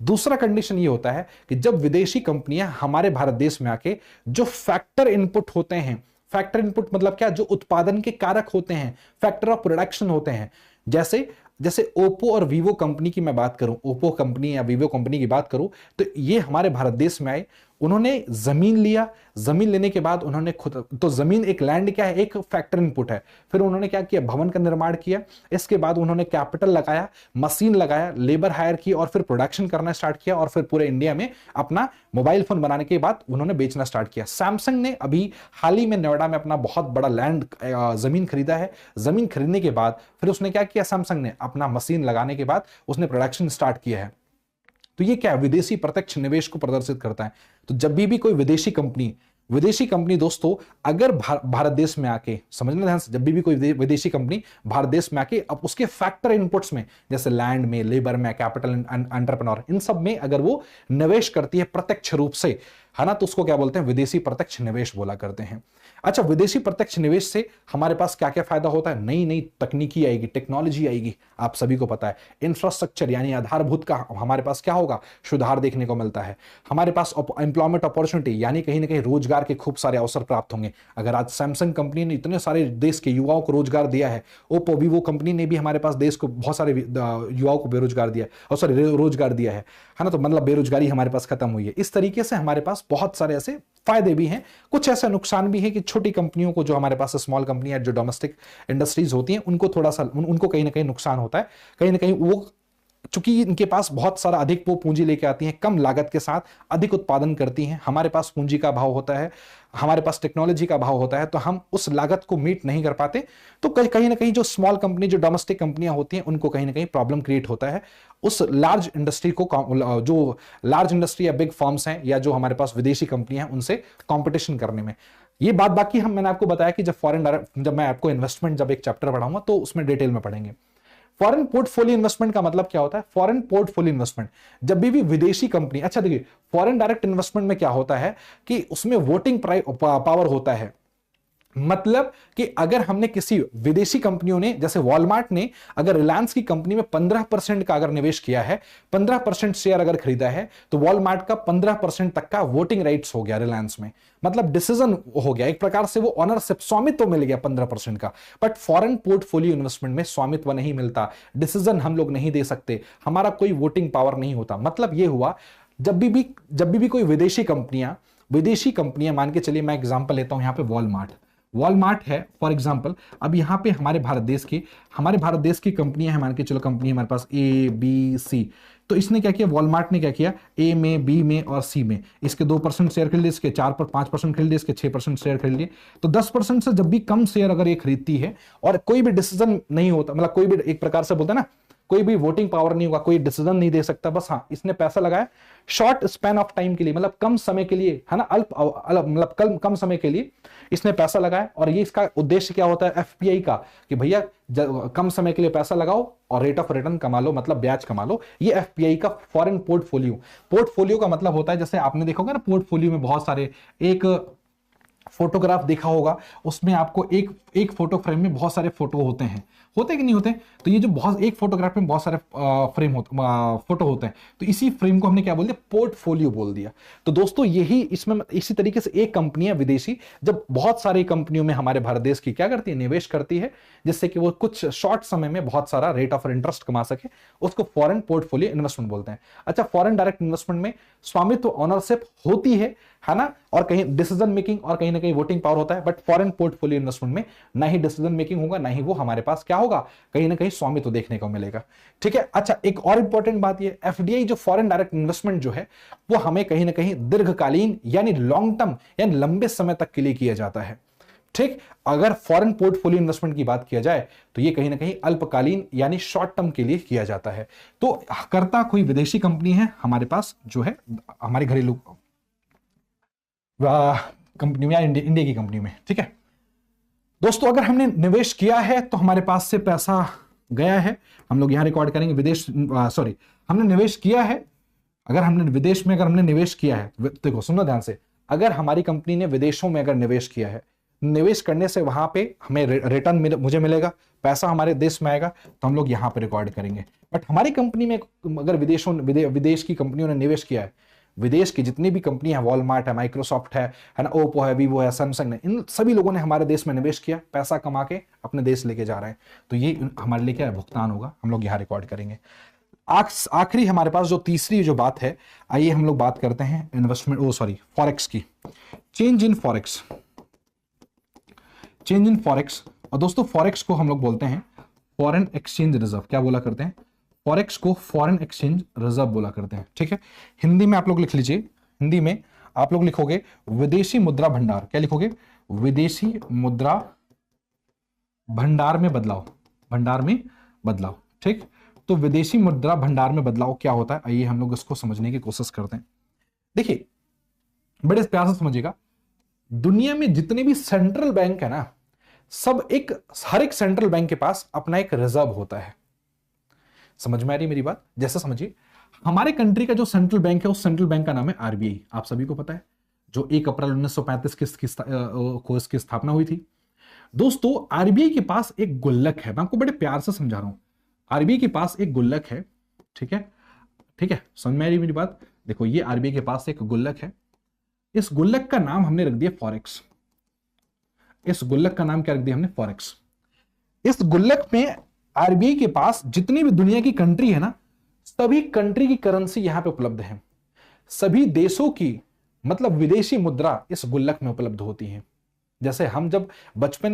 दूसरा कंडीशन ये होता है कि जब विदेशी कंपनियां हमारे भारत देश में आके जो फैक्टर इनपुट होते हैं, फैक्टर इनपुट मतलब क्या, जो उत्पादन के कारक होते हैं, फैक्टर ऑफ प्रोडक्शन होते हैं, जैसे जैसे ओप्पो और वीवो कंपनी की मैं बात करूं, ओप्पो कंपनी या वीवो कंपनी की बात करूं, तो ये हमारे भारत देश में आए, उन्होंने जमीन लिया, जमीन लेने के बाद उन्होंने खुद, तो जमीन एक लैंड क्या है, एक फैक्टर इनपुट है, फिर उन्होंने क्या किया, भवन का निर्माण किया, इसके बाद उन्होंने कैपिटल लगाया, मशीन लगाया, लेबर हायर की और फिर प्रोडक्शन करना स्टार्ट किया और फिर पूरे इंडिया में अपना मोबाइल फोन बनाने के बाद उन्होंने बेचना स्टार्ट किया। सैमसंग ने अभी हाल ही में नोएडा में अपना बहुत बड़ा लैंड जमीन खरीदा है। जमीन खरीदने के बाद फिर उसने क्या किया, सैमसंग ने अपना मशीन लगाने के बाद उसने प्रोडक्शन स्टार्ट किया है। तो ये क्या है, विदेशी प्रत्यक्ष निवेश को प्रदर्शित करता है। तो जब भी कोई विदेशी कंपनी दोस्तों अगर भारत देश में आके, समझना ध्यान से, जब भी कोई विदेशी कंपनी भारत देश में आके अब उसके फैक्टर इनपुट्स में, जैसे लैंड में, लेबर में, कैपिटल, एंटरप्रेन्योर, इन सब में अगर वो निवेश करती है प्रत्यक्ष रूप से, है ना, तो उसको क्या बोलते हैं, विदेशी प्रत्यक्ष निवेश बोला करते हैं। अच्छा, विदेशी प्रत्यक्ष निवेश से हमारे पास क्या क्या फायदा होता है, नई नई तकनीकी आएगी, टेक्नोलॉजी आएगी, आप सभी को पता है, इंफ्रास्ट्रक्चर यानी आधारभूत का हमारे पास क्या होगा, सुधार देखने को मिलता है। हमारे पास एम्प्लॉयमेंट अपॉर्चुनिटी यानी कहीं ना कहीं रोजगार के खूब सारे अवसर प्राप्त होंगे। अगर आज सैमसंग कंपनी ने इतने सारे देश के युवाओं को रोजगार दिया है, ओप्पो वीवो कंपनी ने भी हमारे पास देश को बहुत सारे युवाओं को बेरोजगार दिया है, और सॉरी रोजगार दिया है ना, तो मतलब बेरोजगारी हमारे पास खत्म हुई है। इस तरीके से हमारे पास बहुत सारे ऐसे फायदे भी हैं, कुछ ऐसे नुकसान भी है कि छोटी कंपनियों को, जो हमारे पास स्मॉल कंपनी है, जो डोमेस्टिक इंडस्ट्रीज होती हैं, उनको थोड़ा सा उनको कहीं ना कहीं नुकसान होता है। कहीं ना कहीं वो, चूंकि इनके पास बहुत सारा अधिक वो पूंजी लेके आती हैं, कम लागत के साथ अधिक उत्पादन करती हैं, हमारे पास पूंजी का अभाव होता है, हमारे पास टेक्नोलॉजी का अभाव होता है, तो हम उस लागत को मीट नहीं कर पाते। तो कहीं ना कहीं जो स्मॉल कंपनी, जो डोमेस्टिक कंपनियां होती हैं, उनको कहीं ना कहीं प्रॉब्लम क्रिएट होता है उस लार्ज इंडस्ट्री को, जो लार्ज इंडस्ट्री या बिग फर्म्स हैं या जो हमारे पास विदेशी कंपनियां हैं, उनसे कॉम्पिटिशन करने में। ये बात बाकी मैंने आपको बताया कि जब मैं आपको इन्वेस्टमेंट, जब एक चैप्टर पढ़ाऊंगा तो उसमें डिटेल में पढ़ेंगे। फॉरेन पोर्टफोलियो इन्वेस्टमेंट का मतलब क्या होता है, फॉरेन पोर्टफोलियो इन्वेस्टमेंट, जब भी विदेशी कंपनी, अच्छा देखिए, फॉरेन डायरेक्ट इन्वेस्टमेंट में क्या होता है कि उसमें वोटिंग पावर होता है। मतलब कि अगर हमने किसी विदेशी कंपनियों ने, जैसे वॉलमार्ट ने अगर रिलायंस की कंपनी में 15% का अगर निवेश किया है, 15% शेयर अगर खरीदा है, तो वॉलमार्ट का 15% तक का वोटिंग राइट्स हो गया रिलायंस में, मतलब डिसीजन हो गया, एक प्रकार से वो ऑनरशिप, स्वामित्व मिल गया 15% का। बट फॉरेन पोर्टफोलियो इन्वेस्टमेंट में स्वामित्व नहीं मिलता, डिसीजन हम लोग नहीं दे सकते, हमारा कोई वोटिंग पावर नहीं होता। मतलब ये हुआ, जब भी कोई विदेशी कंपनियां मान के चलिए, मैं एग्जांपल लेता हूं, यहां पे वॉलमार्ट है फॉर एग्जांपल। अब यहां पे हमारे भारत देश की कंपनियां हैं, मान के चलो कंपनी हमारे पास ए बी सी, तो इसने क्या किया, वॉलमार्ट ने क्या किया, ए में, बी में और सी में इसके 2% शेयर खरीद लिए, इसके 5% खरीद लिए, इसके 6% शेयर खरीद लिए। तो 10% से जब भी कम शेयर अगर ये खरीदती है और कोई भी डिसीजन नहीं होता, मतलब कोई भी, एक प्रकार से बोलते हैं ना, कोई भी वोटिंग पावर नहीं होगा, कोई डिसीजन नहीं दे सकता, बस हाँ, इसने पैसा लगाया शॉर्ट स्पैन ऑफ टाइम के लिए, मतलब कम समय के लिए, है ना, मतलब कम समय के लिए इसने पैसा लगाया। और ये इसका उद्देश्य क्या होता है एफपीआई का, कि भैया कम समय के लिए पैसा लगाओ और रेट ऑफ रिटर्न कमा लो, मतलब ब्याज कमा लो। ये एफपीआई का फॉरेन पोर्टफोलियो का मतलब होता है, जैसे आपने देखा होगा ना, पोर्टफोलियो में बहुत सारे, एक फोटोग्राफ देखा होगा, उसमें आपको एक फोटो फ्रेम में बहुत सारे फोटो होते कि नहीं होते, तो ये जो बहुत, एक फोटोग्राफ में बहुत सारे फोटो होते हैं, तो इसी फ्रेम को हमने क्या बोल दिया, पोर्टफोलियो बोल दिया। तो दोस्तों यही इसमें इसी तरीके से एक कंपनियां विदेशी जब बहुत सारी कंपनियों में हमारे भारत देश की क्या करती है, निवेश करती है, जिससे कि वो कुछ शॉर्ट समय में बहुत सारा रेट ऑफ इंटरेस्ट कमा सके, उसको फॉरेन पोर्टफोलियो इन्वेस्टमेंट बोलते हैं। अच्छा, फॉरेन डायरेक्ट इन्वेस्टमेंट में स्वामित्व, ऑनरशिप होती है ना, और कहीं डिसीजन मेकिंग और कहीं ना कहीं वोटिंग पावर होता है। बट फॉरेन पोर्टफोलियो इन्वेस्टमेंट में ना ही डिसीजन मेकिंग होगा, ना ही वो हमारे पास क्या होगा, कहीं ना कहीं स्वामित्व देखने को मिलेगा। ठीक है। अच्छा, एक और इंपॉर्टेंट बात ये, एफडीआई जो फॉरेन डायरेक्ट इन्वेस्टमेंट जो है, वो हमें कहीं ना कहीं दीर्घकालीन यानी लॉन्ग टर्म यानी लंबे समय तक के लिए किया जाता है। ठीक, अगर फॉरेन पोर्टफोलियो इन्वेस्टमेंट की बात किया जाए तो ये कहीं ना कहीं अल्पकालीन यानी शॉर्ट टर्म के लिए किया जाता है। तो करता कोई विदेशी कंपनी है हमारे पास, जो है हमारे घरेलू कंपनी में या इंडिया की कंपनी में। ठीक है दोस्तों, अगर हमने निवेश किया है तो हमारे पास से पैसा गया है, हम लोग यहां रिकॉर्ड करेंगे विदेश, सॉरी, हमने निवेश किया है। अगर हमने विदेश में, अगर हमने निवेश किया है, देखो सुनो ध्यान से, अगर हमारी कंपनी ने विदेशों में अगर निवेश किया है निवेश करने से वहां पे हमें रिटर्न मुझे मिलेगा, पैसा हमारे देश में आएगा, तो हम लोग यहां पे रिकॉर्ड करेंगे। बट हमारी कंपनी में अगर विदेश की कंपनियों ने निवेश किया है, विदेश की जितनी भी कंपनी है, वॉलमार्ट है, माइक्रोसॉफ्ट है ना, ओप्पो है, वीवो है, सैमसंग है, इन सभी लोगों ने हमारे देश में निवेश किया, पैसा कमा के अपने देश लेके जा रहे हैं, तो ये हमारे लिए क्या है, भुगतान होगा, हम लोग यहाँ रिकॉर्ड करेंगे। आखिरी हमारे पास जो तीसरी जो बात है, आइए हम लोग बात करते हैं फॉरेक्स की। Change in forex, change in forex. और दोस्तों फॉरेक्स को हम लोग बोलते हैं फॉरेन एक्सचेंज रिजर्व। क्या बोला करते हैं? फॉरेक्स को फॉरेन एक्सचेंज रिजर्व बोला करते हैं, ठीक है। हिंदी में आप लोग लिख लीजिए, हिंदी में आप लोग लिखोगे विदेशी मुद्रा भंडार। क्या लिखोगे? विदेशी मुद्रा भंडार में बदलाव, भंडार में बदलाव, ठीक। तो विदेशी मुद्रा भंडार में बदलाव क्या होता है, आइए हम लोग इसको समझने की कोशिश करते हैं। देखिए बड़े प्यार से समझिएगा, दुनिया में जितने भी सेंट्रल बैंक है ना, हर एक सेंट्रल बैंक के पास अपना एक रिजर्व होता है। समझ में आ रही है मेरी बात? जैसे समझिए हमारे कंट्री का जो सेंट्रल बैंक है, उस सेंट्रल बैंक का नाम है आरबीआई, आप सभी को पता है, जो 1 अप्रैल 1935 को इसकी स्थापना हुई थी। दोस्तों आरबीआई के पास एक गुल्लक है, मैं आपको बड़े प्यार से समझा रहा हूं। आरबीआई के पास एक गुल्लक है, ठीक है, ठीक है, समझ में आ रही मेरी बात? देखो ये आरबीआई के पास एक गुल्लक है, इस गुल्लक का नाम हमने रख दिया फॉरेक्स। इस गुल्लक का नाम क्या रख दिया हमने? फॉरेक्स। इस गुल्लक में आरबीआई के पास जितनी भी दुनिया की कंट्री है ना, सभी कंट्री की करेंसी यहां पे उपलब्ध है, सभी देशों की मतलब विदेशी मुद्रा इस गुल्लक में उपलब्ध होती है। जैसे हम जब बचपन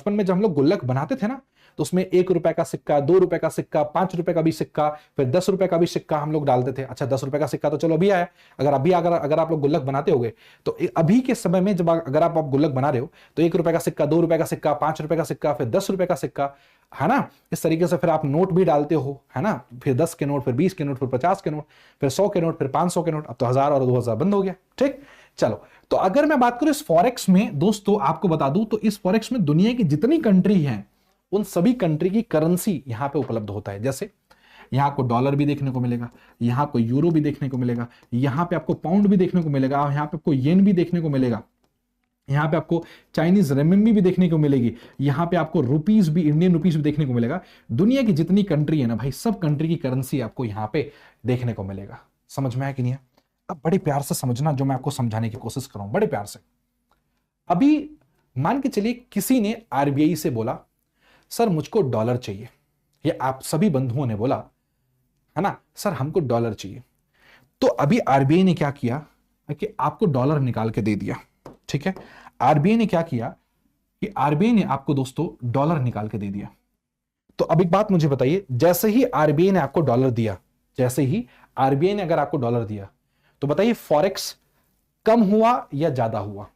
में जब हम लोग गुल्लक बनाते थे ना, तो उसमें 1 रुपए का सिक्का, 2 रुपए का सिक्का, 5 रुपए का भी सिक्का, फिर 10 रुपए का भी सिक्का हम लोग डालते थे। अच्छा 10 रुपए का सिक्का तो चलो अभी आया, अगर आप लोग गुल्लक बनाते होगे तो अभी के समय में जब अगर आप गुल्लक बना रहे हो तो 1 रुपए का सिक्का, 2 रुपए का सिक्का, 5 रुपए का सिक्का, फिर 10 रुपए का सिक्का, है ना। इस तरीके से फिर आप नोट भी डालते हो, है ना, फिर 10 के नोट, फिर 20 के नोट, फिर 50 के नोट, फिर 100 के नोट, फिर 500 के नोट, अब तो 1000 और 2000 बंद हो गया, ठीक। चलो तो अगर मैं बात करूं इस फॉरेक्स में, दोस्तों आपको बता दूं तो इस फॉरेक्स में दुनिया की जितनी कंट्री हैं उन सभी कंट्री की करेंसी यहां पे उपलब्ध होता है। जैसे यहां आपको डॉलर भी देखने को मिलेगा, यहां आपको यूरो भी देखने को मिलेगा, यहां पे आपको पाउंड भी देखने को मिलेगा, और यहां पे आपको येन भी देखने को मिलेगा, यहां पे आपको चाइनीज रेमिनबी भी देखने को मिलेगी, यहां पे आपको रुपीस भी, इंडियन रुपीस भी देखने को मिलेगा। दुनिया की जितनी कंट्री है ना भाई, सब कंट्री की करेंसी आपको यहां पे देखने को मिलेगा। समझ में आया कि नहीं? अब बड़े प्यार से समझना जो मैं आपको समझाने की कोशिश कर रहा हूं, बड़े प्यार से। अभी मान के चलिए किसी ने आरबीआई से बोला सर मुझको डॉलर चाहिए, ये आप सभी बंधुओं ने बोला है ना, सर हमको डॉलर चाहिए। तो अभी आरबीआई ने क्या किया कि आपको डॉलर निकाल के दे दिया, ठीक है। आरबीआई ने क्या किया कि आरबीआई ने आपको दोस्तों डॉलर निकाल के दे दिया। तो अब एक बात मुझे बताइए, जैसे ही आरबीआई ने आपको डॉलर दिया, जैसे ही आरबीआई ने अगर आपको डॉलर दिया, तो बताइए फॉरेक्स कम हुआ या ज्यादा हुआ?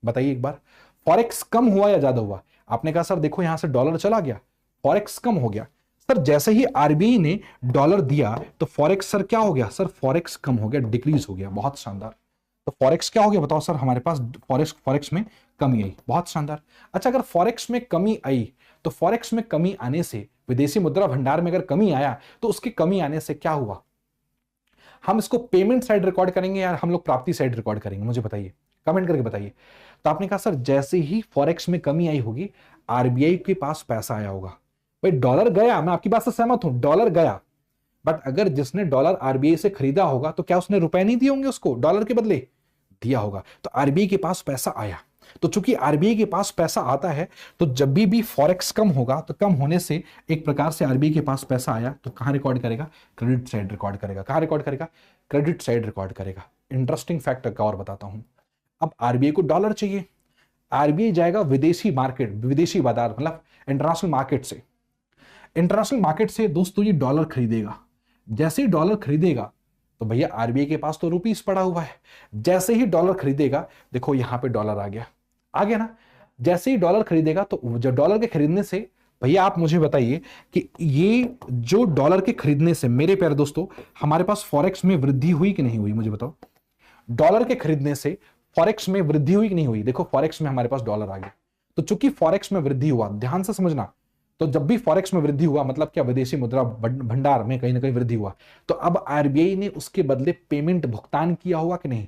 बताइए एक बार, फॉरेक्स कम हुआ या ज्यादा हुआ? आपने कहा सर देखो यहां से डॉलर चला गया, फॉरेक्स कम हो गया। सर जैसे ही आरबीआई ने डॉलर दिया तो फॉरेक्स सर क्या हो गया? सर फॉरेक्स कम हो गया, डिक्रीज हो गया। बहुत शानदार। तो फॉरेक्स क्या हो गया बताओ? सर हमारे पास फॉरेक्स में कमी आई। बहुत शानदार। अच्छा अगर फॉरेक्स में कमी आई तो फॉरेक्स में कमी आने से, विदेशी मुद्रा भंडार में अगर कमी आया तो उसकी कमी आने से क्या हुआ? हम इसको पेमेंट साइड रिकॉर्ड करेंगे या हम लोग प्राप्ति साइड रिकॉर्ड करेंगे? मुझे बताइए, कमेंट करके बताइए। तो आपने कहा सर जैसे ही फॉरेक्स में कमी आई होगी आरबीआई के पास पैसा आया होगा। भाई डॉलर गया, मैं आपकी बात से सहमत हूं, डॉलर गया, बट अगर जिसने डॉलर आरबीआई से खरीदा होगा तो क्या उसने रुपए नहीं दिए होंगे उसको डॉलर के बदले? दिया होगा। तो आरबीआई के पास पैसा आया। तो चूंकि आरबीआई के पास पैसा आता है तो जब भी फॉरेक्स कम होगा तो कम होने से एक प्रकार से आरबीआई के पास पैसा आया तो कहां रिकॉर्ड करेगा? क्रेडिट साइड रिकॉर्ड करेगा। कहां रिकॉर्ड करेगा? क्रेडिट साइड रिकॉर्ड करेगा। इंटरेस्टिंग फैक्ट का और बताता हूं। अब आरबीआई को डॉलर चाहिए, आरबीआई जाएगा विदेशी मार्केट, विदेशी बाजार मतलब इंटरनेशनल मार्केट से। इंटरनेशनल मार्केट से दोस्तों ये डॉलर खरीदेगा। जैसे ही डॉलर खरीदेगा तो भैया आरबीआई के पास तो रुपीस पड़ा हुआ है, जैसे ही डॉलर खरीदेगा देखो यहां पे डॉलर आ गया ना। जैसे ही डॉलर खरीदेगा तो जो डॉलर के खरीदने से, भैया आप मुझे बताइए कि ये जो डॉलर के खरीदने से मेरे प्यारे दोस्तों हमारे पास फॉरेक्स में वृद्धि हुई कि नहीं हुई? मुझे बताओ। डॉलर के खरीदने से फॉरेक्स में वृद्धि हुई कि नहीं हुई? देखो फॉरेक्स में हमारे पास डॉलर आ गया। तो चूंकि फॉरेक्स में वृद्धि हुआ, ध्यान से समझना, तो जब भी फॉरेक्स में वृद्धि हुआ मतलब क्या? विदेशी मुद्रा भंडार में कहीं ना कहीं वृद्धि हुआ। तो अब आरबीआई ने उसके बदले पेमेंट भुगतान किया होगा कि नहीं?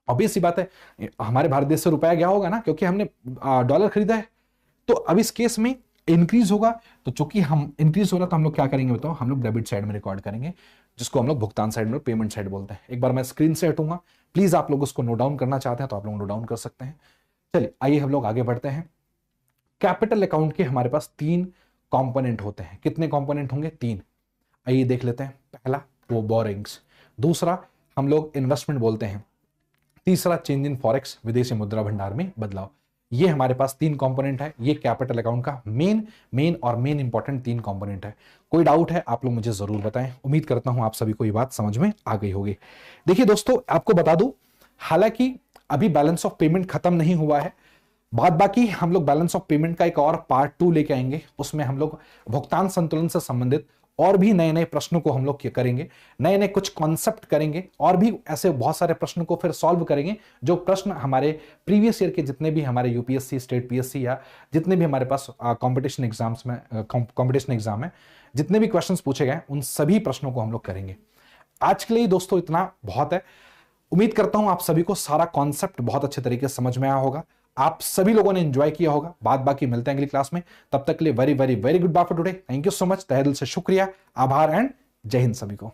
ऑब्वियस सी बात है, हमारे भारत देश से रुपया गया होगा ना, क्योंकि हमने डॉलर खरीदा है। तो अब इस केस में इंक्रीज होगा, तो चूंकि हम इंक्रीज हो रहा, तो हम लोग क्या करेंगे बताओ, हम लोग डेबिट साइड में रिकॉर्ड करेंगे, जिसको हम लोग भुगतान साइड में, पेमेंट साइड बोलते हैं। एक बार मैं स्क्रीन से हटूंगा, प्लीज आप लोग उसको नोट डाउन करना चाहते हैं तो आप लोग नोट डाउन कर सकते हैं। चलिए आइए हम लोग आगे बढ़ते हैं। कैपिटल अकाउंट के हमारे पास 3 कंपोनेंट होते हैं। कितने कंपोनेंट होंगे? 3। आइए देख लेते हैं। पहला वो बोरिंग्स, दूसरा हम लोग इन्वेस्टमेंट बोलते हैं, तीसरा चेंज इन फॉरेक्स, विदेशी मुद्रा भंडार में बदलाव। ये हमारे पास 3 कंपोनेंट है। ये कैपिटल अकाउंट का मेन इंपॉर्टेंट 3 कंपोनेंट है। कोई डाउट है आप लोग मुझे जरूर बताएं। उम्मीद करता हूं आप सभी को ये बात समझ में आ गई होगी। देखिए दोस्तों, आपको बता दूं, हालांकि अभी बैलेंस ऑफ पेमेंट खत्म नहीं हुआ है, बाद बाकी हम लोग बैलेंस ऑफ पेमेंट का एक और पार्ट 2 लेके आएंगे। उसमें हम लोग भुगतान संतुलन से संबंधित और भी नए नए प्रश्नों को हम लोग करेंगे, नए नए कुछ कॉन्सेप्ट करेंगे, और भी ऐसे बहुत सारे प्रश्नों को फिर सॉल्व करेंगे, जो प्रश्न हमारे प्रीवियस ईयर के जितने भी हमारे यूपीएससी, स्टेट पीएससी या जितने भी हमारे पास कंपटीशन एग्जाम्स में कंपटीशन एग्जाम में जितने भी क्वेश्चंस पूछे गए, उन सभी प्रश्नों को हम लोग करेंगे। आज के लिए दोस्तों इतना बहुत है। उम्मीद करता हूं आप सभी को सारा कॉन्सेप्ट बहुत अच्छे तरीके से समझ में आया होगा, आप सभी लोगों ने एंजॉय किया होगा। बाद बाकी मिलते हैं अगली क्लास में, तब तक के लिए very very very good bye for today. Thank you so much, तहे दिल से शुक्रिया, आभार एंड जय हिंद सभी को।